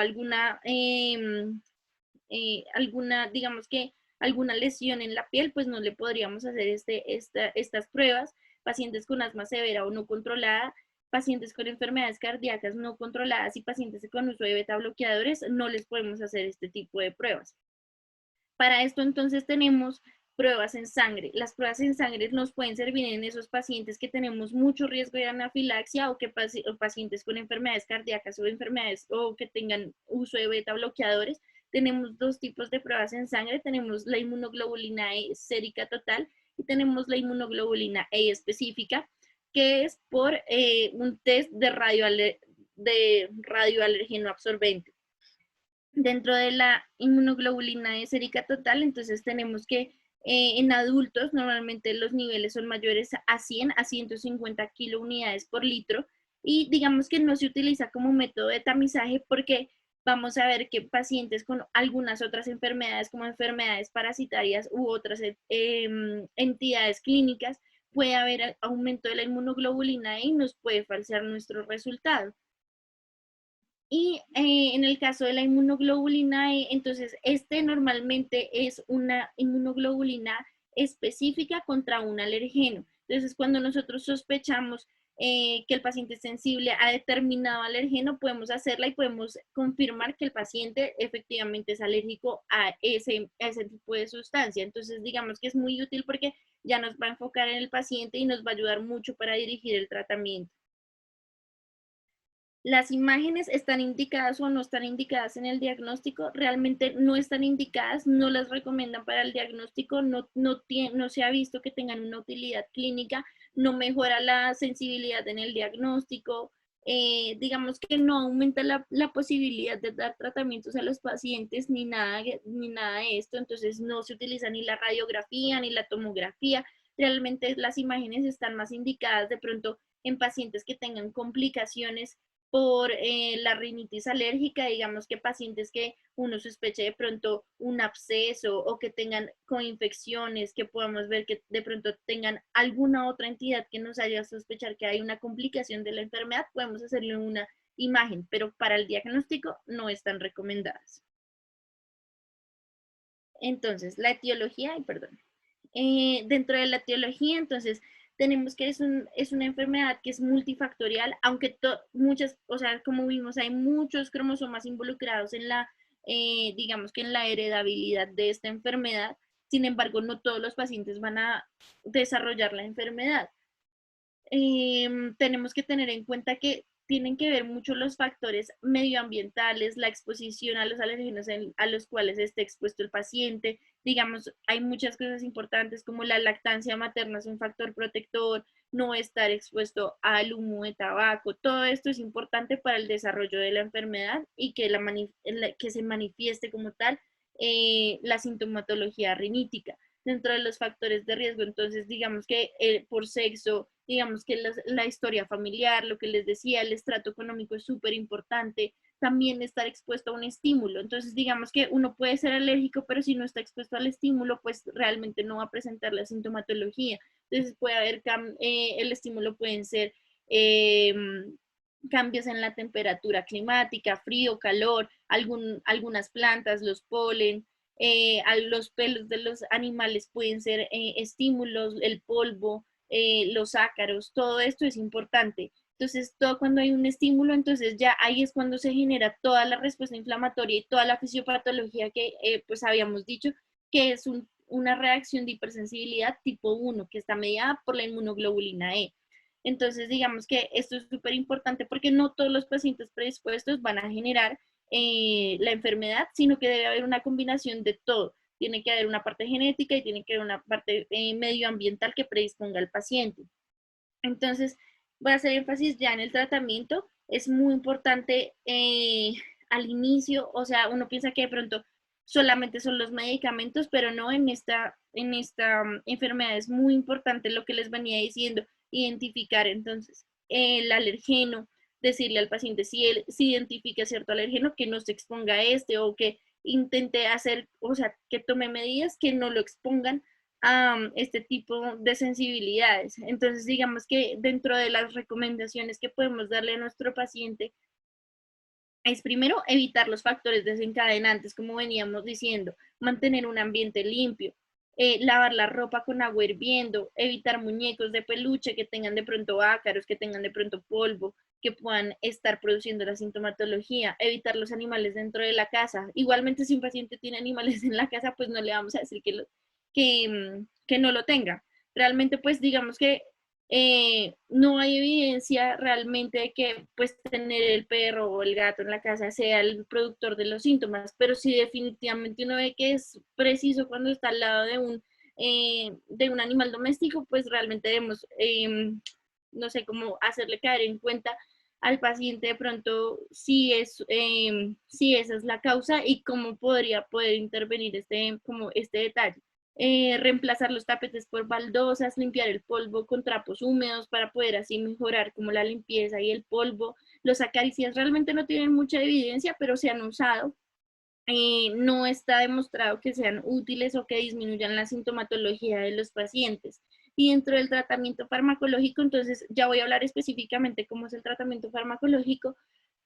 digamos que alguna lesión en la piel, pues no le podríamos hacer estas pruebas. Pacientes con asma severa o no controlada, pacientes con enfermedades cardíacas no controladas y pacientes con uso de beta bloqueadores, no les podemos hacer este tipo de pruebas. Para esto entonces tenemos pruebas en sangre. Las pruebas en sangre nos pueden servir en esos pacientes que tenemos mucho riesgo de anafilaxia o que o pacientes con enfermedades cardíacas o enfermedades o que tengan uso de beta bloqueadores. Tenemos dos tipos de pruebas en sangre. Tenemos la inmunoglobulina E sérica total y tenemos la inmunoglobulina E específica, que es por un test de radioalergeno absorbente. Dentro de la inmunoglobulina E sérica total, entonces tenemos que en adultos normalmente los niveles son mayores a 100 a 150 kilounidades por litro y digamos que no se utiliza como método de tamizaje porque vamos a ver que pacientes con algunas otras enfermedades como enfermedades parasitarias u otras entidades clínicas puede haber aumento de la inmunoglobulina E y nos puede falsear nuestro resultado. Y en el caso de la inmunoglobulina E, entonces normalmente es una inmunoglobulina específica contra un alergeno. Entonces, cuando nosotros sospechamos que el paciente es sensible a determinado alergeno, podemos hacerla y podemos confirmar que el paciente efectivamente es alérgico a ese tipo de sustancia. Entonces, digamos que es muy útil porque ya nos va a enfocar en el paciente y nos va a ayudar mucho para dirigir el tratamiento. Las imágenes están indicadas o no están indicadas en el diagnóstico, realmente no están indicadas, no las recomiendan para el diagnóstico, no se ha visto que tengan una utilidad clínica, no mejora la sensibilidad en el diagnóstico, digamos que no aumenta la posibilidad de dar tratamientos a los pacientes ni nada de esto, entonces no se utiliza ni la radiografía ni la tomografía, realmente las imágenes están más indicadas de pronto en pacientes que tengan complicaciones por la rinitis alérgica, digamos que pacientes que uno sospeche de pronto un absceso o que tengan coinfecciones, que podamos ver que de pronto tengan alguna otra entidad que nos haga sospechar que hay una complicación de la enfermedad, podemos hacerle una imagen, pero para el diagnóstico no están recomendadas. Entonces, la etiología, perdón. Dentro de la etiología, entonces, tenemos que es una enfermedad que es multifactorial, aunque muchas, o sea, como vimos, hay muchos cromosomas involucrados en la, digamos que en la heredabilidad de esta enfermedad. Sin embargo, no todos los pacientes van a desarrollar la enfermedad. Tenemos que tener en cuenta que tienen que ver mucho los factores medioambientales, la exposición a los alérgenos a los cuales esté expuesto el paciente. Digamos, hay muchas cosas importantes como la lactancia materna es un factor protector, no estar expuesto al humo de tabaco. Todo esto es importante para el desarrollo de la enfermedad y que, que se manifieste como tal la sintomatología rinítica. Dentro de los factores de riesgo, entonces digamos que por sexo, digamos que la historia familiar, lo que les decía, el estrato económico es súper importante, también estar expuesto a un estímulo. Entonces, digamos que uno puede ser alérgico, pero si no está expuesto al estímulo, pues realmente no va a presentar la sintomatología. Entonces, puede haber, el estímulo pueden ser eh, cambios en la temperatura climática, frío, calor, algunas plantas, los polen, los pelos de los animales pueden ser estímulos, el polvo, los ácaros, todo esto es importante. Entonces, todo cuando hay un estímulo, entonces ya ahí es cuando se genera toda la respuesta inflamatoria y toda la fisiopatología que pues habíamos dicho, que es una reacción de hipersensibilidad tipo 1, que está mediada por la inmunoglobulina E. Entonces, digamos que esto es súper importante porque no todos los pacientes predispuestos van a generar la enfermedad, sino que debe haber una combinación de todo. Tiene que haber una parte genética y tiene que haber una parte medioambiental que predisponga al paciente. Entonces, voy a hacer énfasis ya en el tratamiento. Es muy importante al inicio, o sea, uno piensa que de pronto solamente son los medicamentos, pero no, en esta enfermedad es muy importante lo que les venía diciendo, identificar entonces el alergeno, decirle al paciente si él si identifica cierto alergeno, que no se exponga a este o que intente hacer, o sea, que tome medidas que no lo expongan a este tipo de sensibilidades. Entonces, digamos que dentro de las recomendaciones que podemos darle a nuestro paciente es primero evitar los factores desencadenantes, como veníamos diciendo, mantener un ambiente limpio, lavar la ropa con agua hirviendo, evitar muñecos de peluche que tengan de pronto ácaros, que tengan de pronto polvo, que puedan estar produciendo la sintomatología, evitar los animales dentro de la casa. Igualmente, si un paciente tiene animales en la casa, pues no le vamos a decir que no lo tenga. Realmente, pues digamos que no hay evidencia realmente de que pues tener el perro o el gato en la casa sea el productor de los síntomas, pero sí definitivamente uno ve que es preciso cuando está al lado de un animal doméstico, pues realmente debemos, no sé, cómo hacerle caer en cuenta al paciente de pronto si esa es la causa y cómo podría poder intervenir como este detalle. Reemplazar los tapetes por baldosas, limpiar el polvo con trapos húmedos para poder así mejorar como la limpieza y el polvo. Los acaricias realmente no tienen mucha evidencia, pero se han usado. No está demostrado que sean útiles o que disminuyan la sintomatología de los pacientes. Y dentro del tratamiento farmacológico, entonces ya voy a hablar específicamente cómo es el tratamiento farmacológico,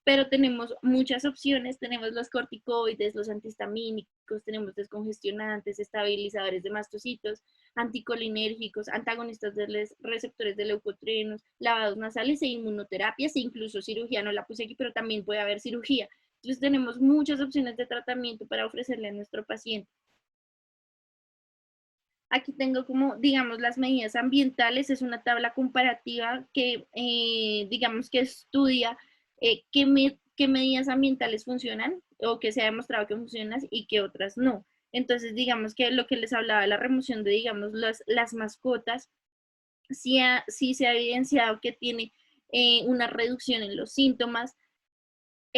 pero tenemos muchas opciones, tenemos los corticoides, los antihistamínicos, tenemos descongestionantes, estabilizadores de mastocitos, anticolinérgicos, antagonistas de los receptores de leucotrenos, lavados nasales e inmunoterapias e incluso cirugía, no la puse aquí, pero también puede haber cirugía. Entonces tenemos muchas opciones de tratamiento para ofrecerle a nuestro paciente. Aquí tengo como, digamos, las medidas ambientales, es una tabla comparativa que, digamos, que estudia qué medidas ambientales funcionan o que se ha demostrado que funcionan y qué otras no. Entonces, digamos que lo que les hablaba, la remoción de, digamos, las mascotas, sí se ha evidenciado que tiene una reducción en los síntomas.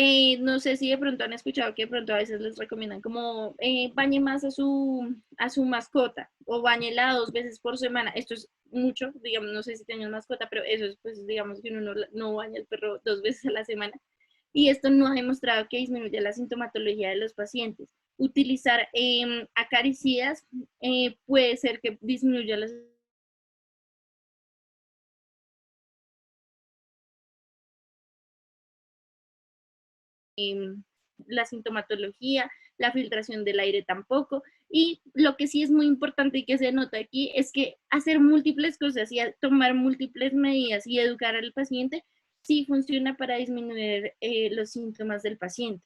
No sé si de pronto han escuchado que de pronto a veces les recomiendan como bañe más a su mascota o bañela 2 veces por semana. Esto es mucho, digamos, no sé si tienen mascota, pero eso es, pues, digamos que uno no baña al perro 2 veces a la semana. Y esto no ha demostrado que disminuya la sintomatología de los pacientes. Utilizar acaricidas puede ser que disminuya la sintomatología, la filtración del aire tampoco. Y lo que sí es muy importante y que se nota aquí es que hacer múltiples cosas y tomar múltiples medidas y educar al paciente sí funciona para disminuir los síntomas del paciente.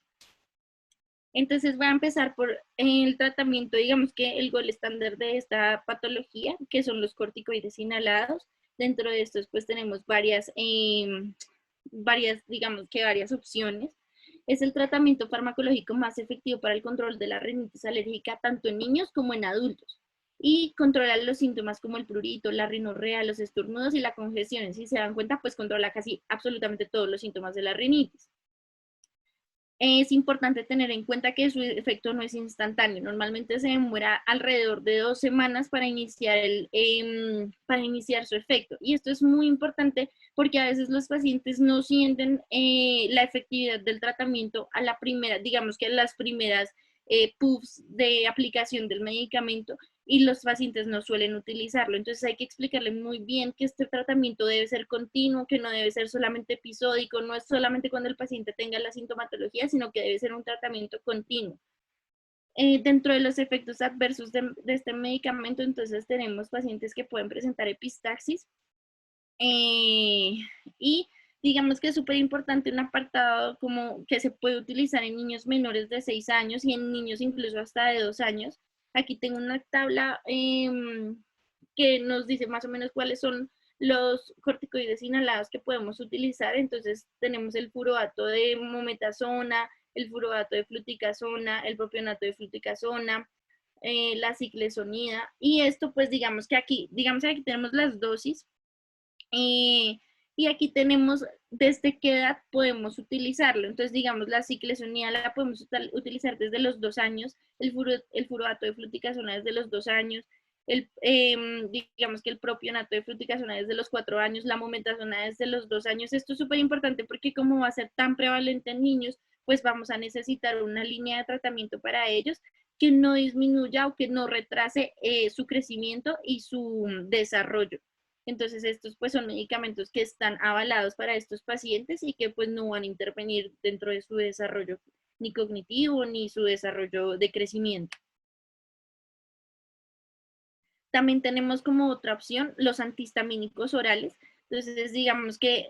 Entonces voy a empezar por el tratamiento, digamos que el gol estándar de esta patología, que son los corticoides inhalados. Dentro de estos pues tenemos digamos que varias opciones. Es el tratamiento farmacológico más efectivo para el control de la rinitis alérgica tanto en niños como en adultos. Y controla los síntomas como el prurito, la rinorrea, los estornudos y la congestión. Si se dan cuenta, pues controla casi absolutamente todos los síntomas de la rinitis. Es importante tener en cuenta que su efecto no es instantáneo. Normalmente se demora alrededor de 2 semanas para iniciar su efecto. Y esto es muy importante porque a veces los pacientes no sienten la efectividad del tratamiento a la primera, digamos que a las primeras puffs de aplicación del medicamento, y los pacientes no suelen utilizarlo. Entonces hay que explicarle muy bien que este tratamiento debe ser continuo, que no debe ser solamente episódico, no es solamente cuando el paciente tenga la sintomatología, sino que debe ser un tratamiento continuo. Dentro de los efectos adversos de este medicamento, entonces tenemos pacientes que pueden presentar epistaxis eh, y digamos que es súper importante un apartado como que se puede utilizar en niños menores de 6 años y en niños incluso hasta de 2 años. Aquí tengo una tabla que nos dice más o menos cuáles son los corticoides inhalados que podemos utilizar. Entonces tenemos el furoato de mometasona, el furoato de fluticasona, el propionato de fluticasona, la ciclesonida. Y esto pues digamos que aquí tenemos las dosis. Eh, y aquí tenemos desde qué edad podemos utilizarlo. Entonces, digamos, la ciclesonía la podemos utilizar desde los 2 años, el furoato de fluticasona desde los 2 años, digamos que el propionato de fluticasona desde los 4 años, la mometasona desde los 2 años. Esto es súper importante porque como va a ser tan prevalente en niños, pues vamos a necesitar una línea de tratamiento para ellos que no disminuya o que no retrase su crecimiento y su desarrollo. Entonces, estos pues son medicamentos que están avalados para estos pacientes y que pues no van a intervenir dentro de su desarrollo ni cognitivo ni su desarrollo de crecimiento. También tenemos como otra opción los antihistamínicos orales. Entonces, digamos que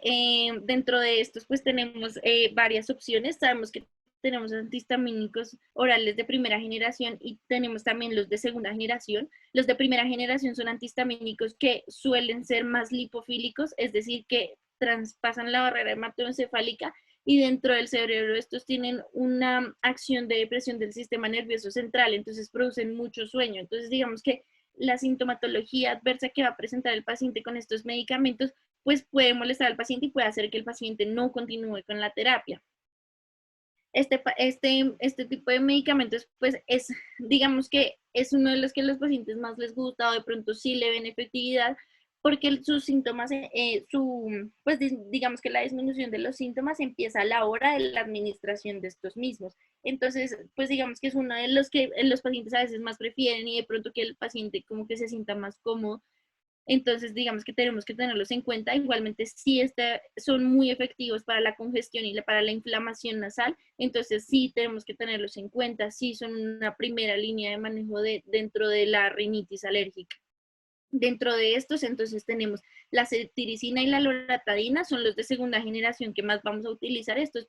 dentro de estos pues tenemos varias opciones. Sabemos que tenemos antihistamínicos orales de primera generación y tenemos también los de segunda generación. Los de primera generación son antihistamínicos que suelen ser más lipofílicos, es decir, que traspasan la barrera hematoencefálica y dentro del cerebro estos tienen una acción de depresión del sistema nervioso central, entonces producen mucho sueño. Entonces, digamos que la sintomatología adversa que va a presentar el paciente con estos medicamentos, pues puede molestar al paciente y puede hacer que el paciente no continúe con la terapia. Este tipo de medicamentos, pues es, digamos que es uno de los que a los pacientes más les gusta o de pronto sí le ven efectividad, porque sus síntomas, pues digamos que la disminución de los síntomas empieza a la hora de la administración de estos mismos. Entonces, pues digamos que es uno de los que los pacientes a veces más prefieren y de pronto que el paciente como que se sienta más cómodo. Entonces, digamos que tenemos que tenerlos en cuenta. Igualmente, sí son muy efectivos para la congestión y para la inflamación nasal. Entonces, sí tenemos que tenerlos en cuenta. Sí son una primera línea de manejo dentro de la rinitis alérgica. Dentro de estos, entonces tenemos la cetiricina y la loratadina, son los de segunda generación que más vamos a utilizar. Estos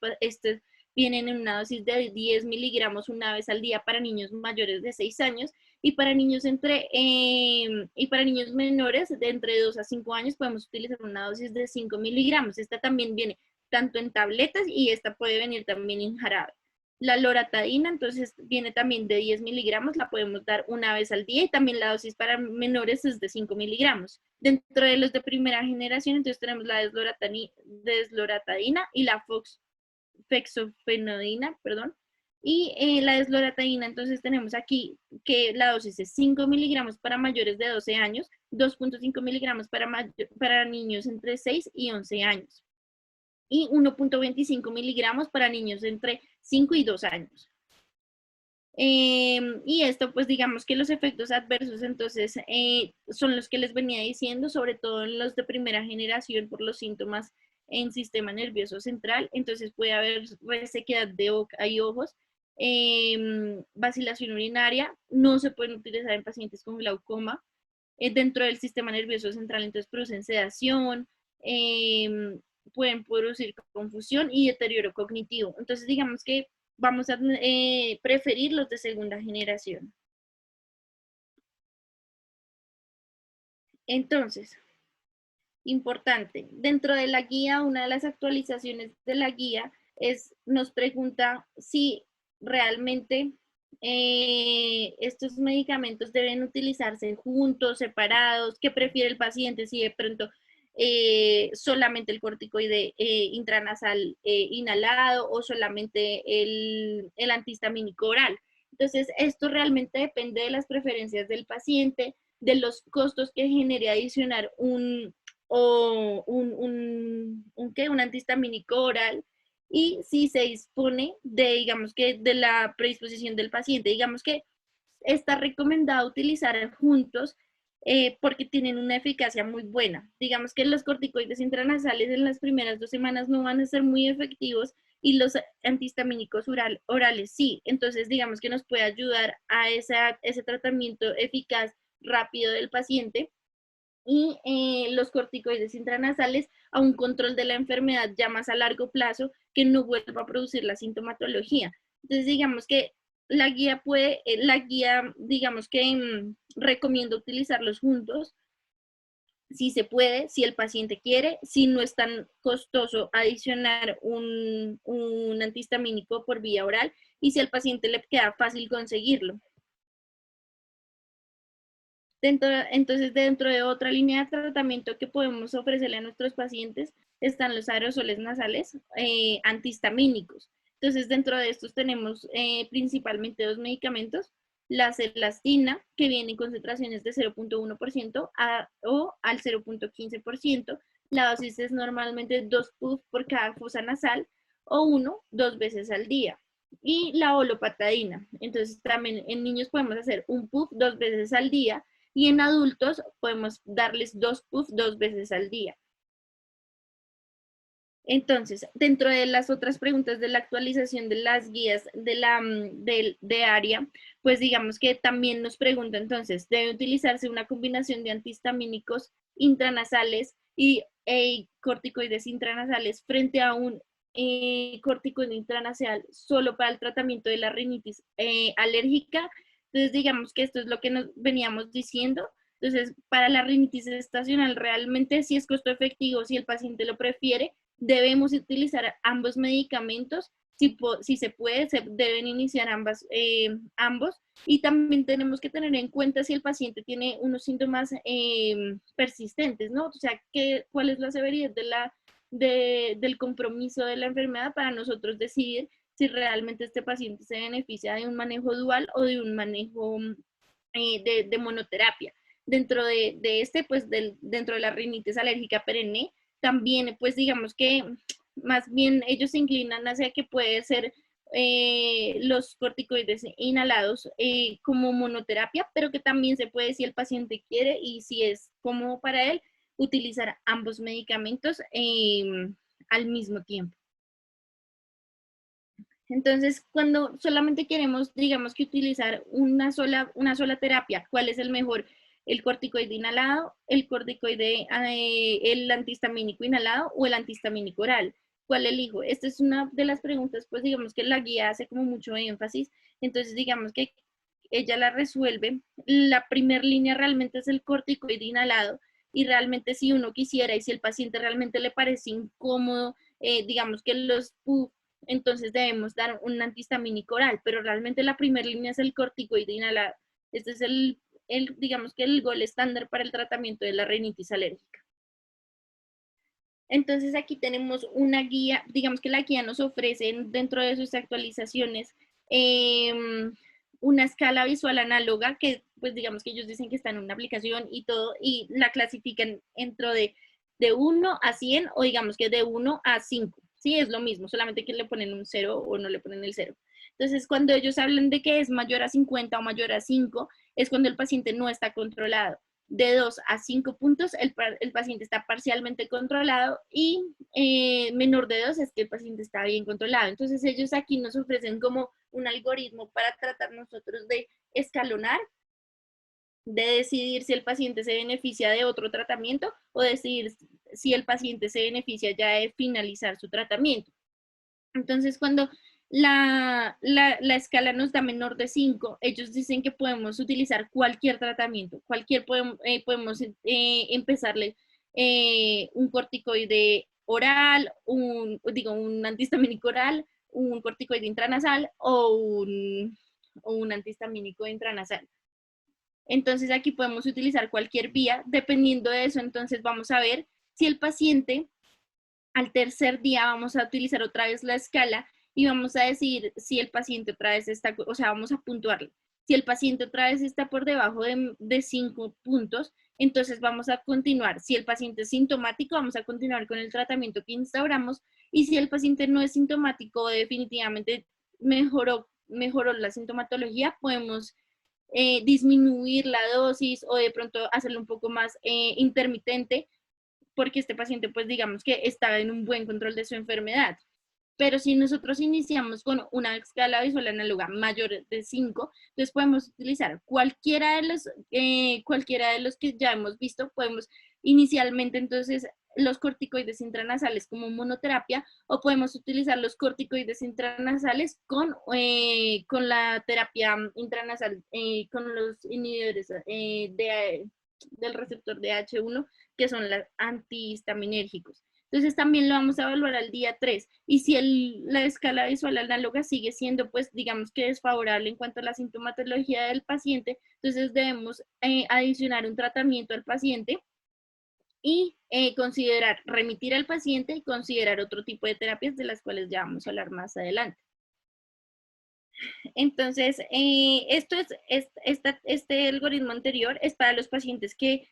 vienen en una dosis de 10 miligramos una vez al día para niños mayores de 6 años y para niños y para niños menores de entre 2 a 5 años podemos utilizar una dosis de 5 miligramos. Esta también viene tanto en tabletas y esta puede venir también en jarabe. La loratadina, entonces, viene también de 10 miligramos, la podemos dar una vez al día y también la dosis para menores es de 5 miligramos. Dentro de los de primera generación, entonces tenemos la desloratadina y la Fox fexofenadina, perdón, y la desloratadina. Entonces tenemos aquí que la dosis es 5 miligramos para mayores de 12 años, 2.5 miligramos para niños entre 6 y 11 años, y 1.25 miligramos para niños entre 5 y 2 años. Y esto, pues digamos que los efectos adversos, entonces, son los que les venía diciendo, sobre todo en los de primera generación por los síntomas en sistema nervioso central. Entonces puede haber resequedad de boca y ojos, vacilación urinaria, no se pueden utilizar en pacientes con glaucoma, dentro del sistema nervioso central, entonces producen sedación, pueden producir confusión y deterioro cognitivo. Entonces digamos que vamos a preferir los de segunda generación. Entonces, importante, dentro de la guía, una de las actualizaciones de la guía nos pregunta si realmente estos medicamentos deben utilizarse juntos, separados, qué prefiere el paciente, si de pronto solamente el corticoide intranasal inhalado o solamente el antihistamínico oral. Entonces, esto realmente depende de las preferencias del paciente, de los costos que genere adicionar o un antihistamínico oral, y si se dispone de, digamos que, de la predisposición del paciente. Digamos que está recomendado utilizar juntos porque tienen una eficacia muy buena. Digamos que los corticoides intranasales en las primeras 2 semanas no van a ser muy efectivos y los antihistamínicos orales sí. Entonces, digamos que nos puede ayudar a ese tratamiento eficaz rápido del paciente, y los corticoides intranasales a un control de la enfermedad ya más a largo plazo, que no vuelva a producir la sintomatología. Entonces, digamos que la guía, digamos que recomiendo utilizarlos juntos, si se puede, si el paciente quiere, si no es tan costoso adicionar un antihistamínico por vía oral, y si al paciente le queda fácil conseguirlo. Entonces, dentro de otra línea de tratamiento que podemos ofrecerle a nuestros pacientes están los aerosoles nasales antihistamínicos. Entonces, dentro de estos tenemos principalmente 2 medicamentos: la celastina, que viene en concentraciones de 0.1% o al 0.15%. La dosis es normalmente 2 puff por cada fosa nasal, o 2 veces al día. Y la olopatadina. Entonces, también en niños podemos hacer un puff 2 veces al día, y en adultos podemos darles 2 puffs 2 veces al día. Entonces, dentro de las otras preguntas de la actualización de las guías de área, pues digamos que también nos pregunta, entonces, ¿debe utilizarse una combinación de antihistamínicos intranasales y corticoides intranasales frente a un corticoide intranasal solo para el tratamiento de la rinitis alérgica? Entonces, digamos que esto es lo que nos veníamos diciendo. Entonces, para la rinitis estacional, realmente sí es costo efectivo si el paciente lo prefiere. Debemos utilizar ambos medicamentos. Si se puede, se deben iniciar ambos. Y también tenemos que tener en cuenta si el paciente tiene unos síntomas persistentes, ¿no? O sea, cuál es la severidad del compromiso de la enfermedad para nosotros decidir si realmente este paciente se beneficia de un manejo dual o de un manejo de monoterapia. Dentro de pues dentro de la rinitis alérgica perenne, también pues digamos que más bien ellos se inclinan hacia que puede ser los corticoides inhalados como monoterapia, pero que también se puede, si el paciente quiere y si es cómodo para él, utilizar ambos medicamentos al mismo tiempo. Entonces, cuando solamente queremos, digamos que utilizar una sola terapia, ¿cuál es el mejor? ¿El corticoide inhalado, el antihistamínico inhalado o el antihistamínico oral? ¿Cuál elijo? Esta es una de las preguntas, pues digamos que la guía hace como mucho énfasis. Entonces, digamos que ella la resuelve. La primera línea realmente es el corticoide inhalado, y realmente si uno quisiera y si el paciente realmente le parece incómodo, digamos que los entonces debemos dar un antihistamínico oral, pero realmente la primera línea es el corticoide inhalado. Este es digamos que el gol estándar para el tratamiento de la rinitis alérgica. Entonces aquí tenemos una guía, digamos que la guía nos ofrece dentro de sus actualizaciones una escala visual análoga que pues digamos que ellos dicen que está en una aplicación y todo y la clasifican dentro de 1 a 100 o digamos que de 1 a 5. Sí, es lo mismo, solamente que le ponen un 0 o no le ponen el 0. Entonces, cuando ellos hablan de que es mayor a 50 o mayor a 5, es cuando el paciente no está controlado. De 2 a 5 puntos, el paciente está parcialmente controlado y menor de 2 es que el paciente está bien controlado. Entonces, ellos aquí nos ofrecen como un algoritmo para tratar nosotros de escalonar, de decidir si el paciente se beneficia de otro tratamiento o decidir si el paciente se beneficia ya de finalizar su tratamiento. Entonces, cuando la escala nos da menor de 5, ellos dicen que podemos utilizar cualquier tratamiento, podemos empezarle un corticoide oral, un antihistamínico oral, un corticoide intranasal o un antihistamínico intranasal. Entonces aquí podemos utilizar cualquier vía, dependiendo de eso, entonces vamos a ver si el paciente al tercer día vamos a utilizar otra vez la escala y vamos a decir si el paciente otra vez está, o sea, vamos a puntuarlo. Si el paciente otra vez está por debajo de 5 puntos, entonces vamos a continuar. Si el paciente es sintomático, vamos a continuar con el tratamiento que instauramos. Y si el paciente no es sintomático, definitivamente mejoró la sintomatología, podemos disminuir la dosis o de pronto hacerlo un poco más intermitente porque este paciente, pues digamos que estaba en un buen control de su enfermedad. Pero si nosotros iniciamos con una escala visual análoga mayor de 5, entonces podemos utilizar cualquiera de los que ya hemos visto. Podemos inicialmente entonces los corticoides intranasales como monoterapia o podemos utilizar los corticoides intranasales con la terapia intranasal, con los inhibidores del receptor de H1 que son los antihistaminérgicos. Entonces también lo vamos a evaluar al día 3. Y si la escala visual análoga sigue siendo, pues digamos que desfavorable en cuanto a la sintomatología del paciente, entonces debemos adicionar un tratamiento al paciente y considerar remitir al paciente y considerar otro tipo de terapias de las cuales ya vamos a hablar más adelante. Entonces, este algoritmo anterior es para los pacientes que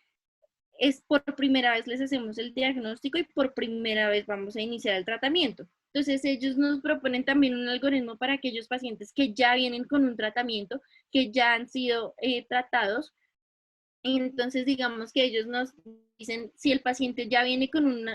es por primera vez les hacemos el diagnóstico y por primera vez vamos a iniciar el tratamiento. Entonces ellos nos proponen también un algoritmo para aquellos pacientes que ya vienen con un tratamiento, que ya han sido tratados. Entonces digamos que ellos nos dicen si el paciente ya viene con un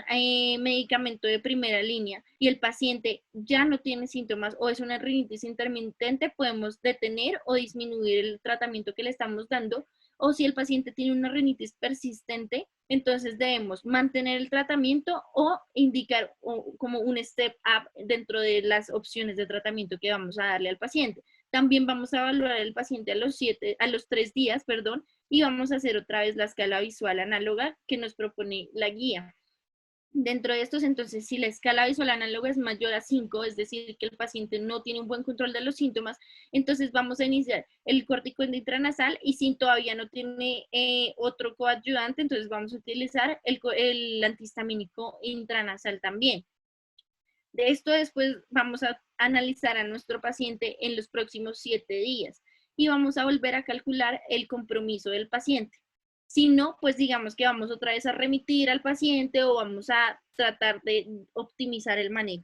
medicamento de primera línea y el paciente ya no tiene síntomas o es una rinitis intermitente, podemos detener o disminuir el tratamiento que le estamos dando. O si el paciente tiene una rinitis persistente, entonces debemos mantener el tratamiento o indicar como un step up dentro de las opciones de tratamiento que vamos a darle al paciente. También vamos a evaluar al paciente a los 3 días, perdón, y vamos a hacer otra vez la escala visual análoga que nos propone la guía. Dentro de estos, entonces, si la escala visual análoga es mayor a 5, es decir, que el paciente no tiene un buen control de los síntomas, entonces vamos a iniciar el corticoide intranasal y si todavía no tiene otro coadyuvante, entonces vamos a utilizar el antihistamínico intranasal también. De esto después vamos a analizar a nuestro paciente en los próximos 7 días y vamos a volver a calcular el compromiso del paciente. Si no, pues digamos que vamos otra vez a remitir al paciente o vamos a tratar de optimizar el manejo.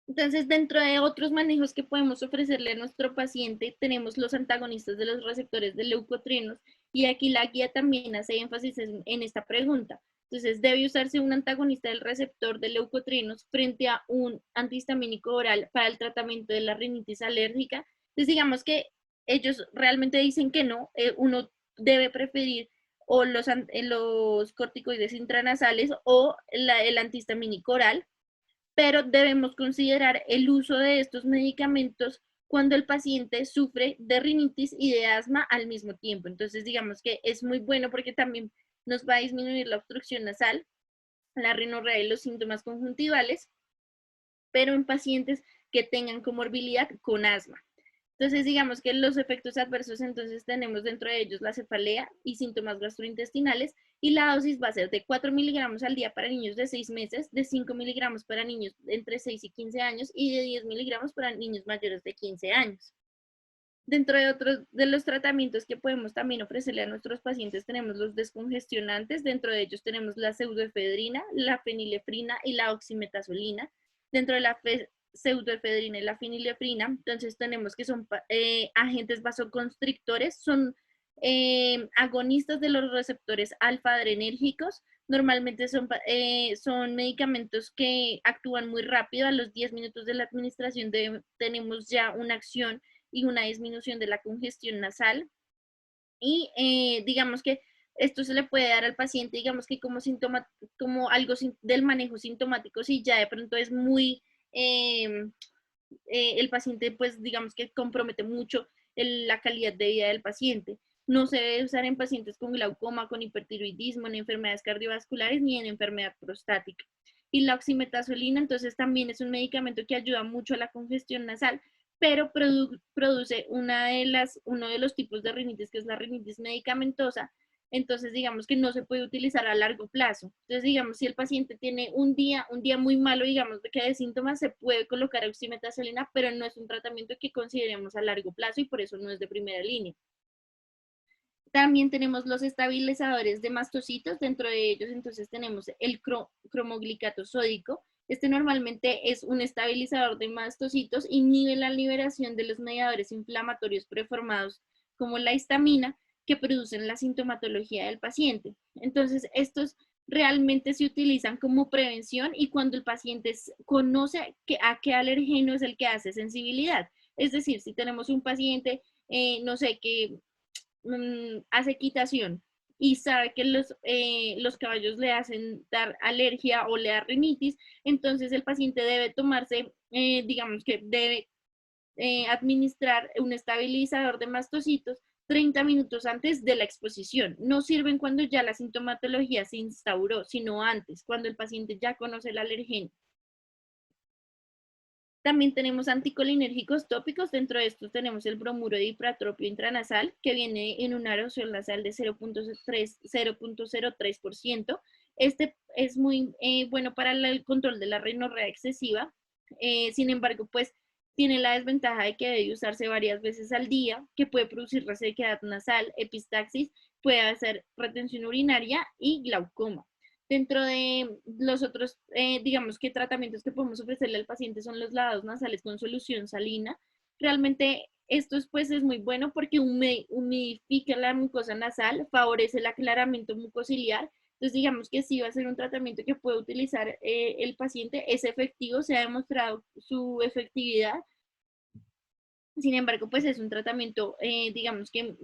Entonces, dentro de otros manejos que podemos ofrecerle a nuestro paciente, tenemos los antagonistas de los receptores de leucotrienos y aquí la guía también hace énfasis en esta pregunta. Entonces, debe usarse un antagonista del receptor de leucotrienos frente a un antihistamínico oral para el tratamiento de la rinitis alérgica. Entonces, digamos que ellos realmente dicen que no, uno debe preferir o los corticoides intranasales o el antihistamínico oral, pero debemos considerar el uso de estos medicamentos cuando el paciente sufre de rinitis y de asma al mismo tiempo. Entonces, digamos que es muy bueno porque también nos va a disminuir la obstrucción nasal, la rinorrea y los síntomas conjuntivales, pero en pacientes que tengan comorbilidad con asma. Entonces, digamos que los efectos adversos, entonces tenemos dentro de ellos la cefalea y síntomas gastrointestinales y la dosis va a ser de 4 miligramos al día para niños de 6 meses, de 5 miligramos para niños entre 6 y 15 años y de 10 miligramos para niños mayores de 15 años. Dentro de otros de los tratamientos que podemos también ofrecerle a nuestros pacientes tenemos los descongestionantes, dentro de ellos tenemos la pseudoefedrina, la fenilefrina y la oximetazolina. Dentro de la pseudoefedrina y la fenilefrina, entonces tenemos que son agentes vasoconstrictores, son agonistas de los receptores alfa-adrenérgicos. Normalmente son medicamentos que actúan muy rápido, a los 10 minutos de la administración tenemos ya una acción y una disminución de la congestión nasal. Y digamos que esto se le puede dar al paciente, digamos que como síntoma, como algo del manejo sintomático, si ya de pronto es muy, el paciente pues digamos que compromete mucho la calidad de vida del paciente. No se debe usar en pacientes con glaucoma, con hipertiroidismo, en enfermedades cardiovasculares ni en enfermedad prostática. Y la oximetazolina entonces también es un medicamento que ayuda mucho a la congestión nasal, pero produce uno de los tipos de rinitis, que es la rinitis medicamentosa. Entonces, digamos que no se puede utilizar a largo plazo. Entonces, digamos, si el paciente tiene un día muy malo, digamos, de que de síntomas, se puede colocar oximetazolina, pero no es un tratamiento que consideremos a largo plazo y por eso no es de primera línea. También tenemos los estabilizadores de mastocitos, dentro de ellos entonces tenemos el cromoglicato sódico. Este normalmente es un estabilizador de mastocitos, inhibe la liberación de los mediadores inflamatorios preformados como la histamina que producen la sintomatología del paciente. Entonces estos realmente se utilizan como prevención y cuando el paciente conoce a qué alergeno es el que hace sensibilidad. Es decir, si tenemos un paciente, no sé, que hace equitación y sabe que los caballos le hacen dar alergia o le da rinitis, entonces el paciente debe tomarse, digamos que debe administrar un estabilizador de mastocitos 30 minutos antes de la exposición. No sirven cuando ya la sintomatología se instauró, sino antes, cuando el paciente ya conoce el alergeno. También tenemos anticolinérgicos tópicos, dentro de estos tenemos el bromuro de ipratropio intranasal, que viene en una erosión nasal de 0.03%. Este es muy bueno para el control de la rinorrea excesiva, sin embargo, pues tiene la desventaja de que debe usarse varias veces al día, que puede producir resequedad nasal, epistaxis, puede hacer retención urinaria y glaucoma. Dentro de los otros, digamos que tratamientos que podemos ofrecerle al paciente son los lavados nasales con solución salina. Realmente esto pues es muy bueno porque humidifica la mucosa nasal, favorece el aclaramiento mucociliar. Entonces digamos que sí va a ser un tratamiento que puede utilizar el paciente, es efectivo, se ha demostrado su efectividad. Sin embargo, pues es un tratamiento, digamos que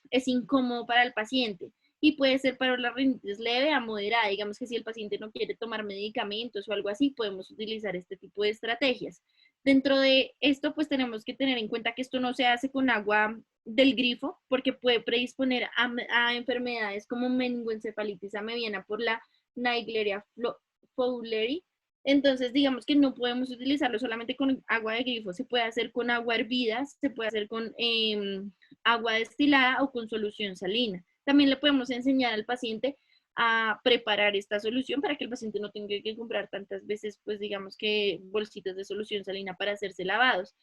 es incómodo para el paciente y puede ser para la rinitis leve a moderada. Digamos que si el paciente no quiere tomar medicamentos o algo así, podemos utilizar este tipo de estrategias. Dentro de esto, pues tenemos que tener en cuenta que esto no se hace con agua del grifo porque puede predisponer a enfermedades como meningoencefalitis amebiana por la Naegleria fowleri. Entonces, digamos que no podemos utilizarlo solamente con agua de grifo, se puede hacer con agua hervida, se puede hacer con agua destilada o con solución salina. También le podemos enseñar al paciente a preparar esta solución para que el paciente no tenga que comprar tantas veces, pues digamos que bolsitas de solución salina para hacerse lavados.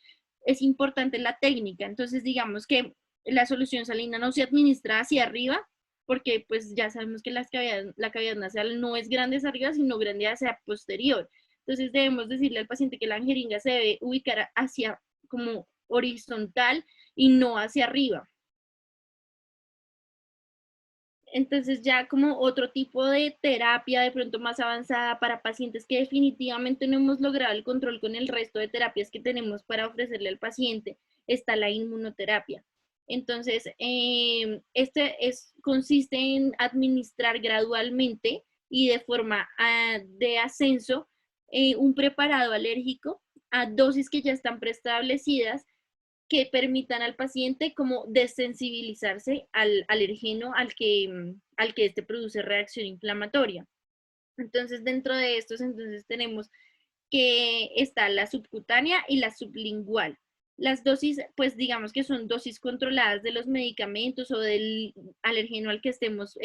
Es importante la técnica, entonces digamos que la solución salina no se administra hacia arriba, porque pues ya sabemos que la cavidad nasal no es grande hacia arriba, sino grande hacia posterior. Entonces debemos decirle al paciente que la jeringa se debe ubicar hacia como horizontal y no hacia arriba. Entonces ya como otro tipo de terapia de pronto más avanzada para pacientes que definitivamente no hemos logrado el control con el resto de terapias que tenemos para ofrecerle al paciente, está la inmunoterapia. Entonces, consiste en administrar gradualmente y de forma de ascenso un preparado alérgico a dosis que ya están preestablecidas que permitan al paciente como desensibilizarse al alergeno al que este produce reacción inflamatoria. Entonces, dentro de estos, entonces tenemos que está la subcutánea y la sublingual. Las dosis, pues digamos que son dosis controladas de los medicamentos o del alergeno al que estemos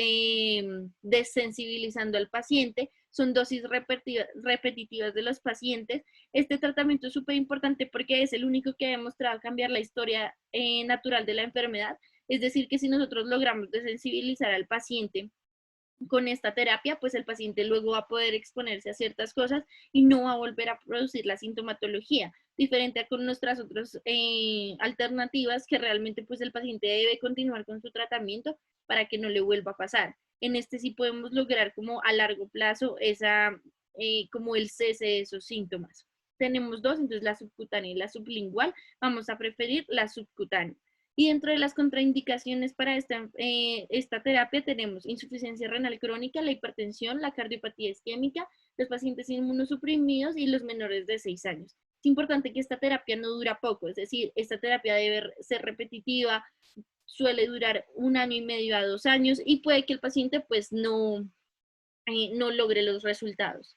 desensibilizando al paciente, son dosis repetitivas de los pacientes. Este tratamiento es súper importante porque es el único que ha demostrado cambiar la historia natural de la enfermedad. Es decir, que si nosotros logramos desensibilizar al paciente con esta terapia, pues el paciente luego va a poder exponerse a ciertas cosas y no va a volver a producir la sintomatología, diferente a con nuestras otras alternativas que realmente pues el paciente debe continuar con su tratamiento para que no le vuelva a pasar. En este sí podemos lograr como a largo plazo esa, como el cese de esos síntomas. Tenemos dos, entonces la subcutánea y la sublingual. Vamos a preferir la subcutánea. Y dentro de las contraindicaciones para esta terapia tenemos insuficiencia renal crónica, la hipertensión, la cardiopatía isquémica, los pacientes inmunosuprimidos y los menores de 6 años. Es importante que esta terapia no dura poco, es decir, esta terapia debe ser repetitiva, suele durar 1 año y medio a 2 años y puede que el paciente pues no logre los resultados.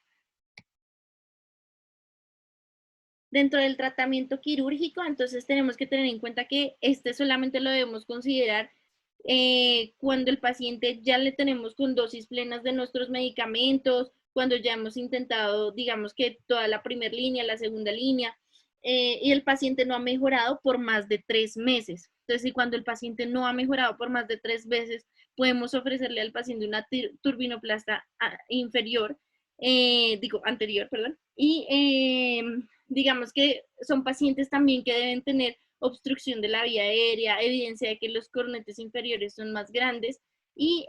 Dentro del tratamiento quirúrgico, entonces tenemos que tener en cuenta que este solamente lo debemos considerar cuando el paciente ya le tenemos con dosis plenas de nuestros medicamentos, cuando ya hemos intentado, digamos que toda la primera línea, la segunda línea, y el paciente no ha mejorado por más de 3 meses. Entonces, y cuando el paciente no ha mejorado por más de 3 meses, podemos ofrecerle al paciente una turbinoplasta inferior, anterior, perdón, y digamos que son pacientes también que deben tener obstrucción de la vía aérea, evidencia de que los cornetes inferiores son más grandes y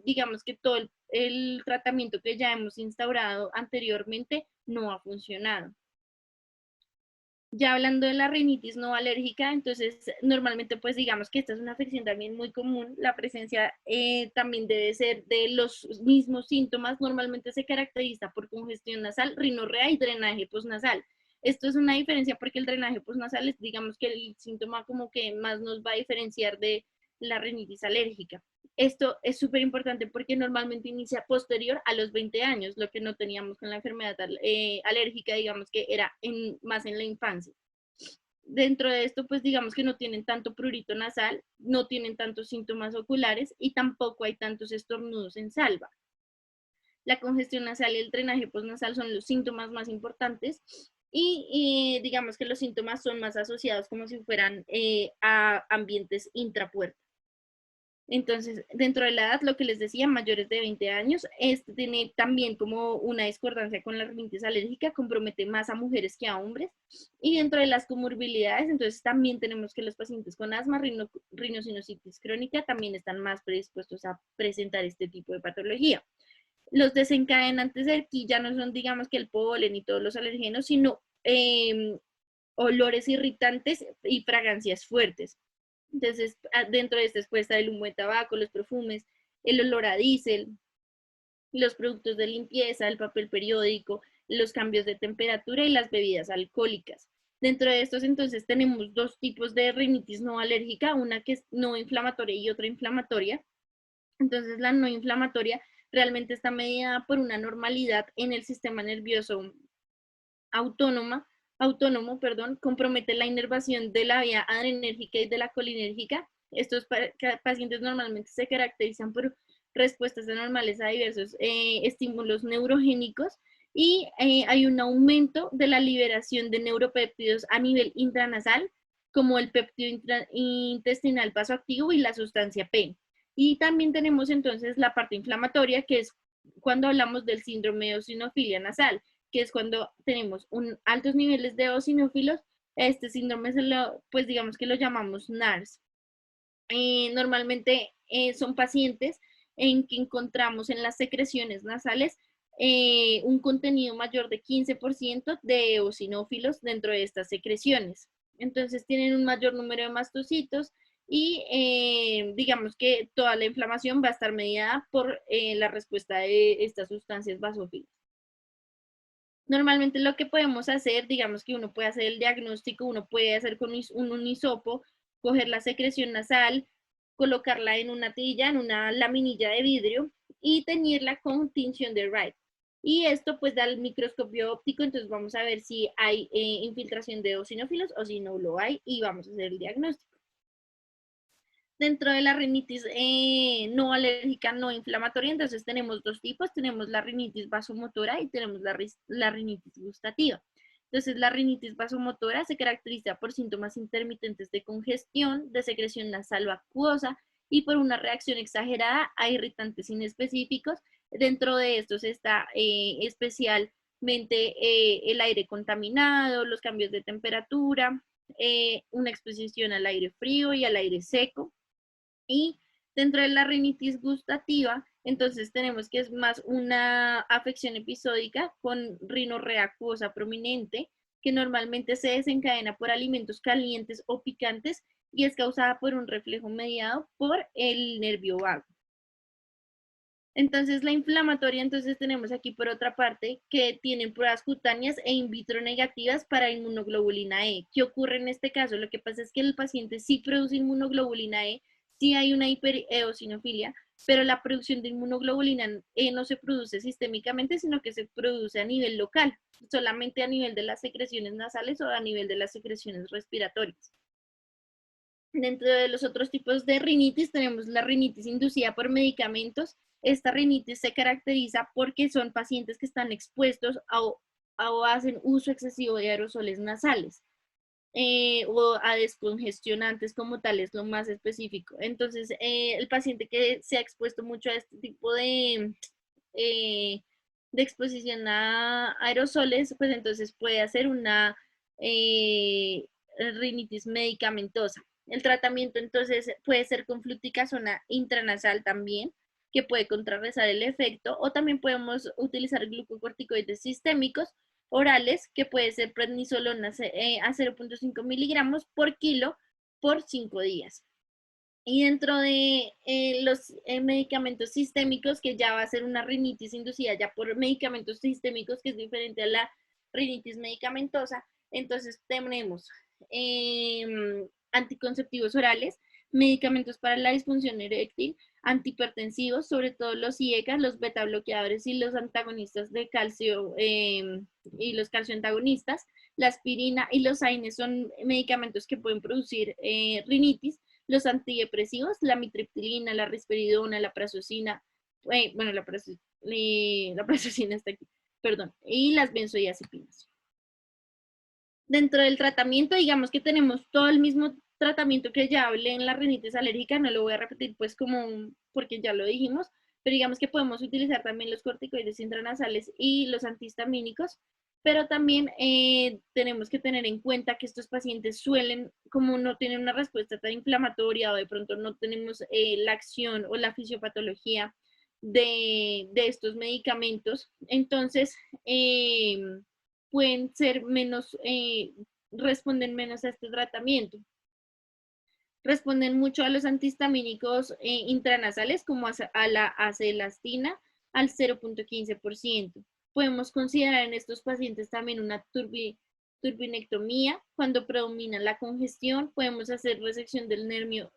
digamos que todo el tratamiento que ya hemos instaurado anteriormente no ha funcionado. Ya hablando de la rinitis no alérgica, entonces normalmente pues digamos que esta es una afección también muy común, la presencia también debe ser de los mismos síntomas, normalmente se caracteriza por congestión nasal, rinorrea y drenaje postnasal. Esto es una diferencia porque el drenaje postnasal es digamos que el síntoma como que más nos va a diferenciar de la rinitis alérgica. Esto es súper importante porque normalmente inicia posterior a los 20 años, lo que no teníamos con la enfermedad alérgica, digamos que era más en la infancia. Dentro de esto, pues digamos que no tienen tanto prurito nasal, no tienen tantos síntomas oculares y tampoco hay tantos estornudos en salva. La congestión nasal y el drenaje postnasal son los síntomas más importantes y digamos que los síntomas son más asociados como si fueran a ambientes intrapuerta. Entonces, dentro de la edad, lo que les decía, mayores de 20 años, este tiene también como una discordancia con la rinitis alérgica, compromete más a mujeres que a hombres. Y dentro de las comorbilidades, entonces también tenemos que los pacientes con asma, rinosinusitis crónica, también están más predispuestos a presentar este tipo de patología. Los desencadenantes de aquí ya no son, digamos, que el polen y todos los alergenos, sino olores irritantes y fragancias fuertes. Entonces, dentro de esto puede estar el humo de tabaco, los perfumes, el olor a diésel, los productos de limpieza, el papel periódico, los cambios de temperatura y las bebidas alcohólicas. Dentro de estos, entonces, tenemos dos tipos de rinitis no alérgica, una que es no inflamatoria y otra inflamatoria. Entonces, la no inflamatoria realmente está mediada por una normalidad en el sistema nervioso autónomo, compromete la inervación de la vía adrenérgica y de la colinérgica. Estos pacientes normalmente se caracterizan por respuestas anormales a diversos estímulos neurogénicos y hay un aumento de la liberación de neuropéptidos a nivel intranasal, como el péptido intestinal vasoactivo y la sustancia P. Y también tenemos entonces la parte inflamatoria, que es cuando hablamos del síndrome de eosinofilia nasal, que es cuando tenemos altos niveles de eosinófilos. Este síndrome pues digamos que lo llamamos NARS. Normalmente son pacientes en que encontramos en las secreciones nasales un contenido mayor de 15% de eosinófilos dentro de estas secreciones. Entonces tienen un mayor número de mastocitos y digamos que toda la inflamación va a estar mediada por la respuesta de estas sustancias basófilas. Normalmente lo que podemos hacer, digamos que uno puede hacer el diagnóstico, uno puede hacer con un hisopo, coger la secreción nasal, colocarla en una tilla, en una laminilla de vidrio y teñirla con tinción de Wright. Y esto pues da el microscopio óptico, entonces vamos a ver si hay infiltración de eosinófilos o si no lo hay y vamos a hacer el diagnóstico. Dentro de la rinitis no alérgica, no inflamatoria, entonces tenemos dos tipos, tenemos la rinitis vasomotora y tenemos la rinitis gustativa. Entonces la rinitis vasomotora se caracteriza por síntomas intermitentes de congestión, de secreción nasal o acuosa y por una reacción exagerada a irritantes inespecíficos. Dentro de estos está especialmente el aire contaminado, los cambios de temperatura, una exposición al aire frío y al aire seco. Y dentro de la rinitis gustativa, entonces tenemos que es más una afección episódica con rinorrea acuosa prominente, que normalmente se desencadena por alimentos calientes o picantes y es causada por un reflejo mediado por el nervio vago. Entonces, la inflamatoria, entonces tenemos aquí por otra parte que tienen pruebas cutáneas e in vitro negativas para inmunoglobulina E. ¿Qué ocurre en este caso? Lo que pasa es que el paciente sí produce inmunoglobulina E, sí hay una hipereosinofilia, pero la producción de inmunoglobulina E no se produce sistémicamente, sino que se produce a nivel local, solamente a nivel de las secreciones nasales o a nivel de las secreciones respiratorias. Dentro de los otros tipos de rinitis tenemos la rinitis inducida por medicamentos. Esta rinitis se caracteriza porque son pacientes que están expuestos o hacen uso excesivo de aerosoles nasales o a descongestionantes como tal, es lo más específico. Entonces, el paciente que se ha expuesto mucho a este tipo de exposición a aerosoles, pues entonces puede hacer una rinitis medicamentosa. El tratamiento entonces puede ser con fluticasona intranasal también, que puede contrarrestar el efecto, o también podemos utilizar glucocorticoides sistémicos orales, que puede ser prednisolona a 0.5 miligramos por kilo por 5 días. Y dentro de los medicamentos sistémicos, que ya va a ser una rinitis inducida ya por medicamentos sistémicos, que es diferente a la rinitis medicamentosa, entonces tenemos anticonceptivos orales, medicamentos para la disfunción eréctil, antihipertensivos, sobre todo los IECA, los beta bloqueadores y los antagonistas de calcio y los calcioantagonistas, la aspirina y los AINES son medicamentos que pueden producir rinitis, los antidepresivos, la mitriptilina, la risperidona, la prazosina, bueno, la prazosina está aquí, perdón, y las benzodiazepinas. Dentro del tratamiento, digamos que tenemos todo el mismo tratamiento que ya hablé en la rinitis alérgica, no lo voy a repetir pues como porque ya lo dijimos, pero digamos que podemos utilizar también los corticoides intranasales y los antihistamínicos, pero también tenemos que tener en cuenta que estos pacientes suelen, como no tienen una respuesta tan inflamatoria o de pronto no tenemos la acción o la fisiopatología de estos medicamentos, entonces pueden ser menos, responden menos a este tratamiento. Responden mucho a los antihistamínicos intranasales como a la acelastina al 0.15%. Podemos considerar en estos pacientes también una turbinectomía cuando predomina la congestión. Podemos hacer resección del nervio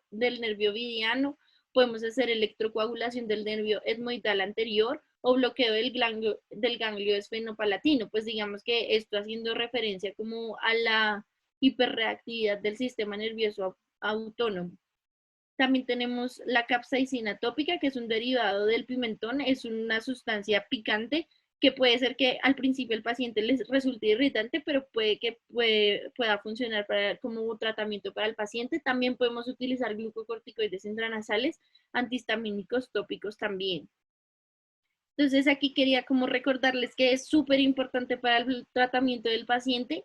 vidiano, podemos hacer electrocoagulación del nervio etmoidal anterior o bloqueo del ganglio esfenopalatino. Pues digamos que esto haciendo referencia como a la hiperreactividad del sistema nervioso autónomo. También tenemos la capsaicina tópica, que es un derivado del pimentón, es una sustancia picante que puede ser que al principio el paciente les resulte irritante, pero puede que pueda funcionar como tratamiento para el paciente. También podemos utilizar glucocorticoides intranasales, antihistamínicos tópicos también. Entonces aquí quería como recordarles que es súper importante para el tratamiento del paciente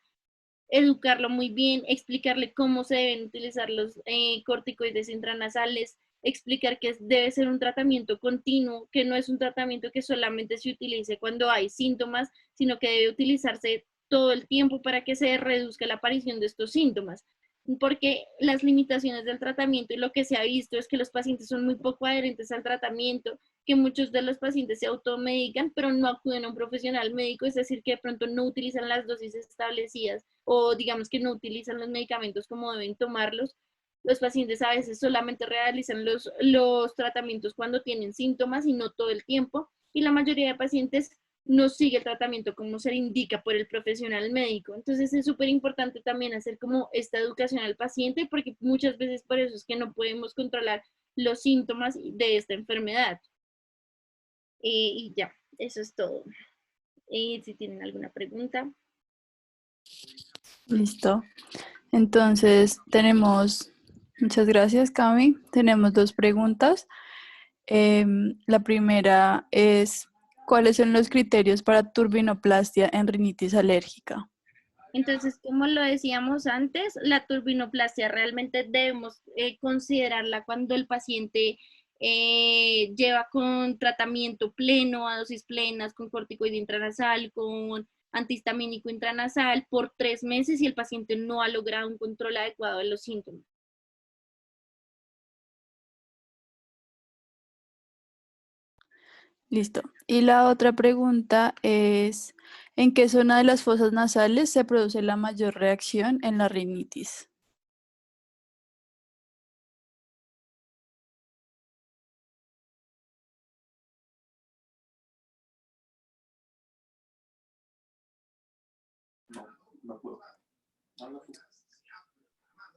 educarlo muy bien, explicarle cómo se deben utilizar los corticoides intranasales, explicar que debe ser un tratamiento continuo, que no es un tratamiento que solamente se utilice cuando hay síntomas, sino que debe utilizarse todo el tiempo para que se reduzca la aparición de estos síntomas. Porque las limitaciones del tratamiento y lo que se ha visto es que los pacientes son muy poco adherentes al tratamiento, que muchos de los pacientes se automedican, pero no acuden a un profesional médico, es decir, que de pronto no utilizan las dosis establecidas o digamos que no utilizan los medicamentos como deben tomarlos. Los pacientes a veces solamente realizan los tratamientos cuando tienen síntomas y no todo el tiempo. Y la mayoría de pacientes no sigue el tratamiento como se le indica por el profesional médico. Entonces es súper importante también hacer como esta educación al paciente, porque muchas veces por eso es que no podemos controlar los síntomas de esta enfermedad. Y ya, eso es todo. Si tienen alguna pregunta. Listo. Entonces tenemos, muchas gracias Cami, tenemos dos preguntas. La primera es, ¿cuáles son los criterios para turbinoplastia en rinitis alérgica? Entonces, como lo decíamos antes, la turbinoplastia realmente debemos considerarla cuando el paciente lleva con tratamiento pleno, a dosis plenas, con corticoide intranasal, con antihistamínico intranasal por 3 meses y el paciente no ha logrado un control adecuado de los síntomas. Listo. Y la otra pregunta es, ¿en qué zona de las fosas nasales se produce la mayor reacción en la rinitis?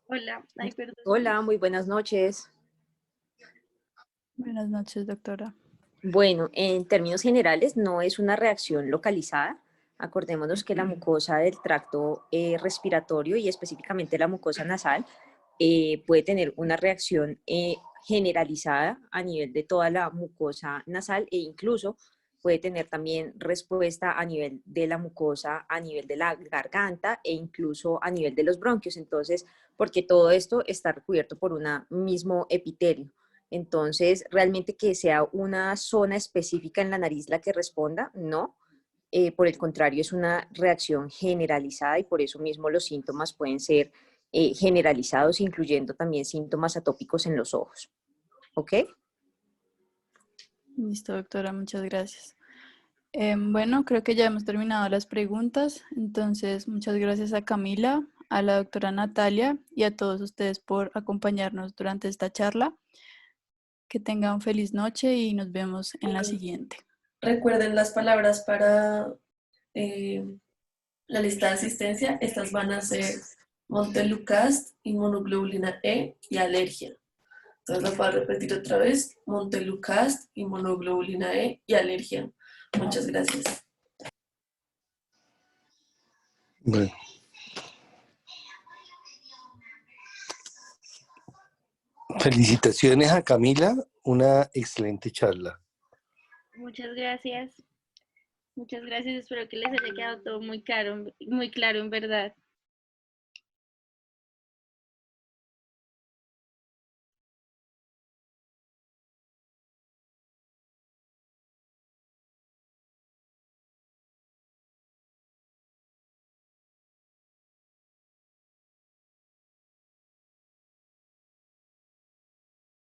Hola, ay, perdón. Hola, muy buenas noches. Buenas noches, doctora. Bueno, en términos generales, no es una reacción localizada. Acordémonos que la mucosa del tracto respiratorio y específicamente la mucosa nasal puede tener una reacción generalizada a nivel de toda la mucosa nasal e incluso puede tener también respuesta a nivel de la mucosa, a nivel de la garganta e incluso a nivel de los bronquios. Entonces, porque todo esto está recubierto por un mismo epitelio. Entonces, realmente que sea una zona específica en la nariz la que responda, no. Por el contrario, es una reacción generalizada y por eso mismo los síntomas pueden ser generalizados, incluyendo también síntomas atópicos en los ojos. ¿Ok? Listo, doctora, muchas gracias. Bueno, creo que ya hemos terminado las preguntas, entonces muchas gracias a Camila, a la doctora Natalia y a todos ustedes por acompañarnos durante esta charla. Que tengan feliz noche y nos vemos en la siguiente. Recuerden las palabras para la lista de asistencia. Estas van a ser Montelukast, inmunoglobulina E y alergia. Entonces las voy a repetir otra vez. Montelukast, inmunoglobulina E y alergia. Muchas gracias. Bueno. Felicitaciones a Camila, una excelente charla. Muchas gracias. Muchas gracias. Espero que les haya quedado todo muy claro en verdad.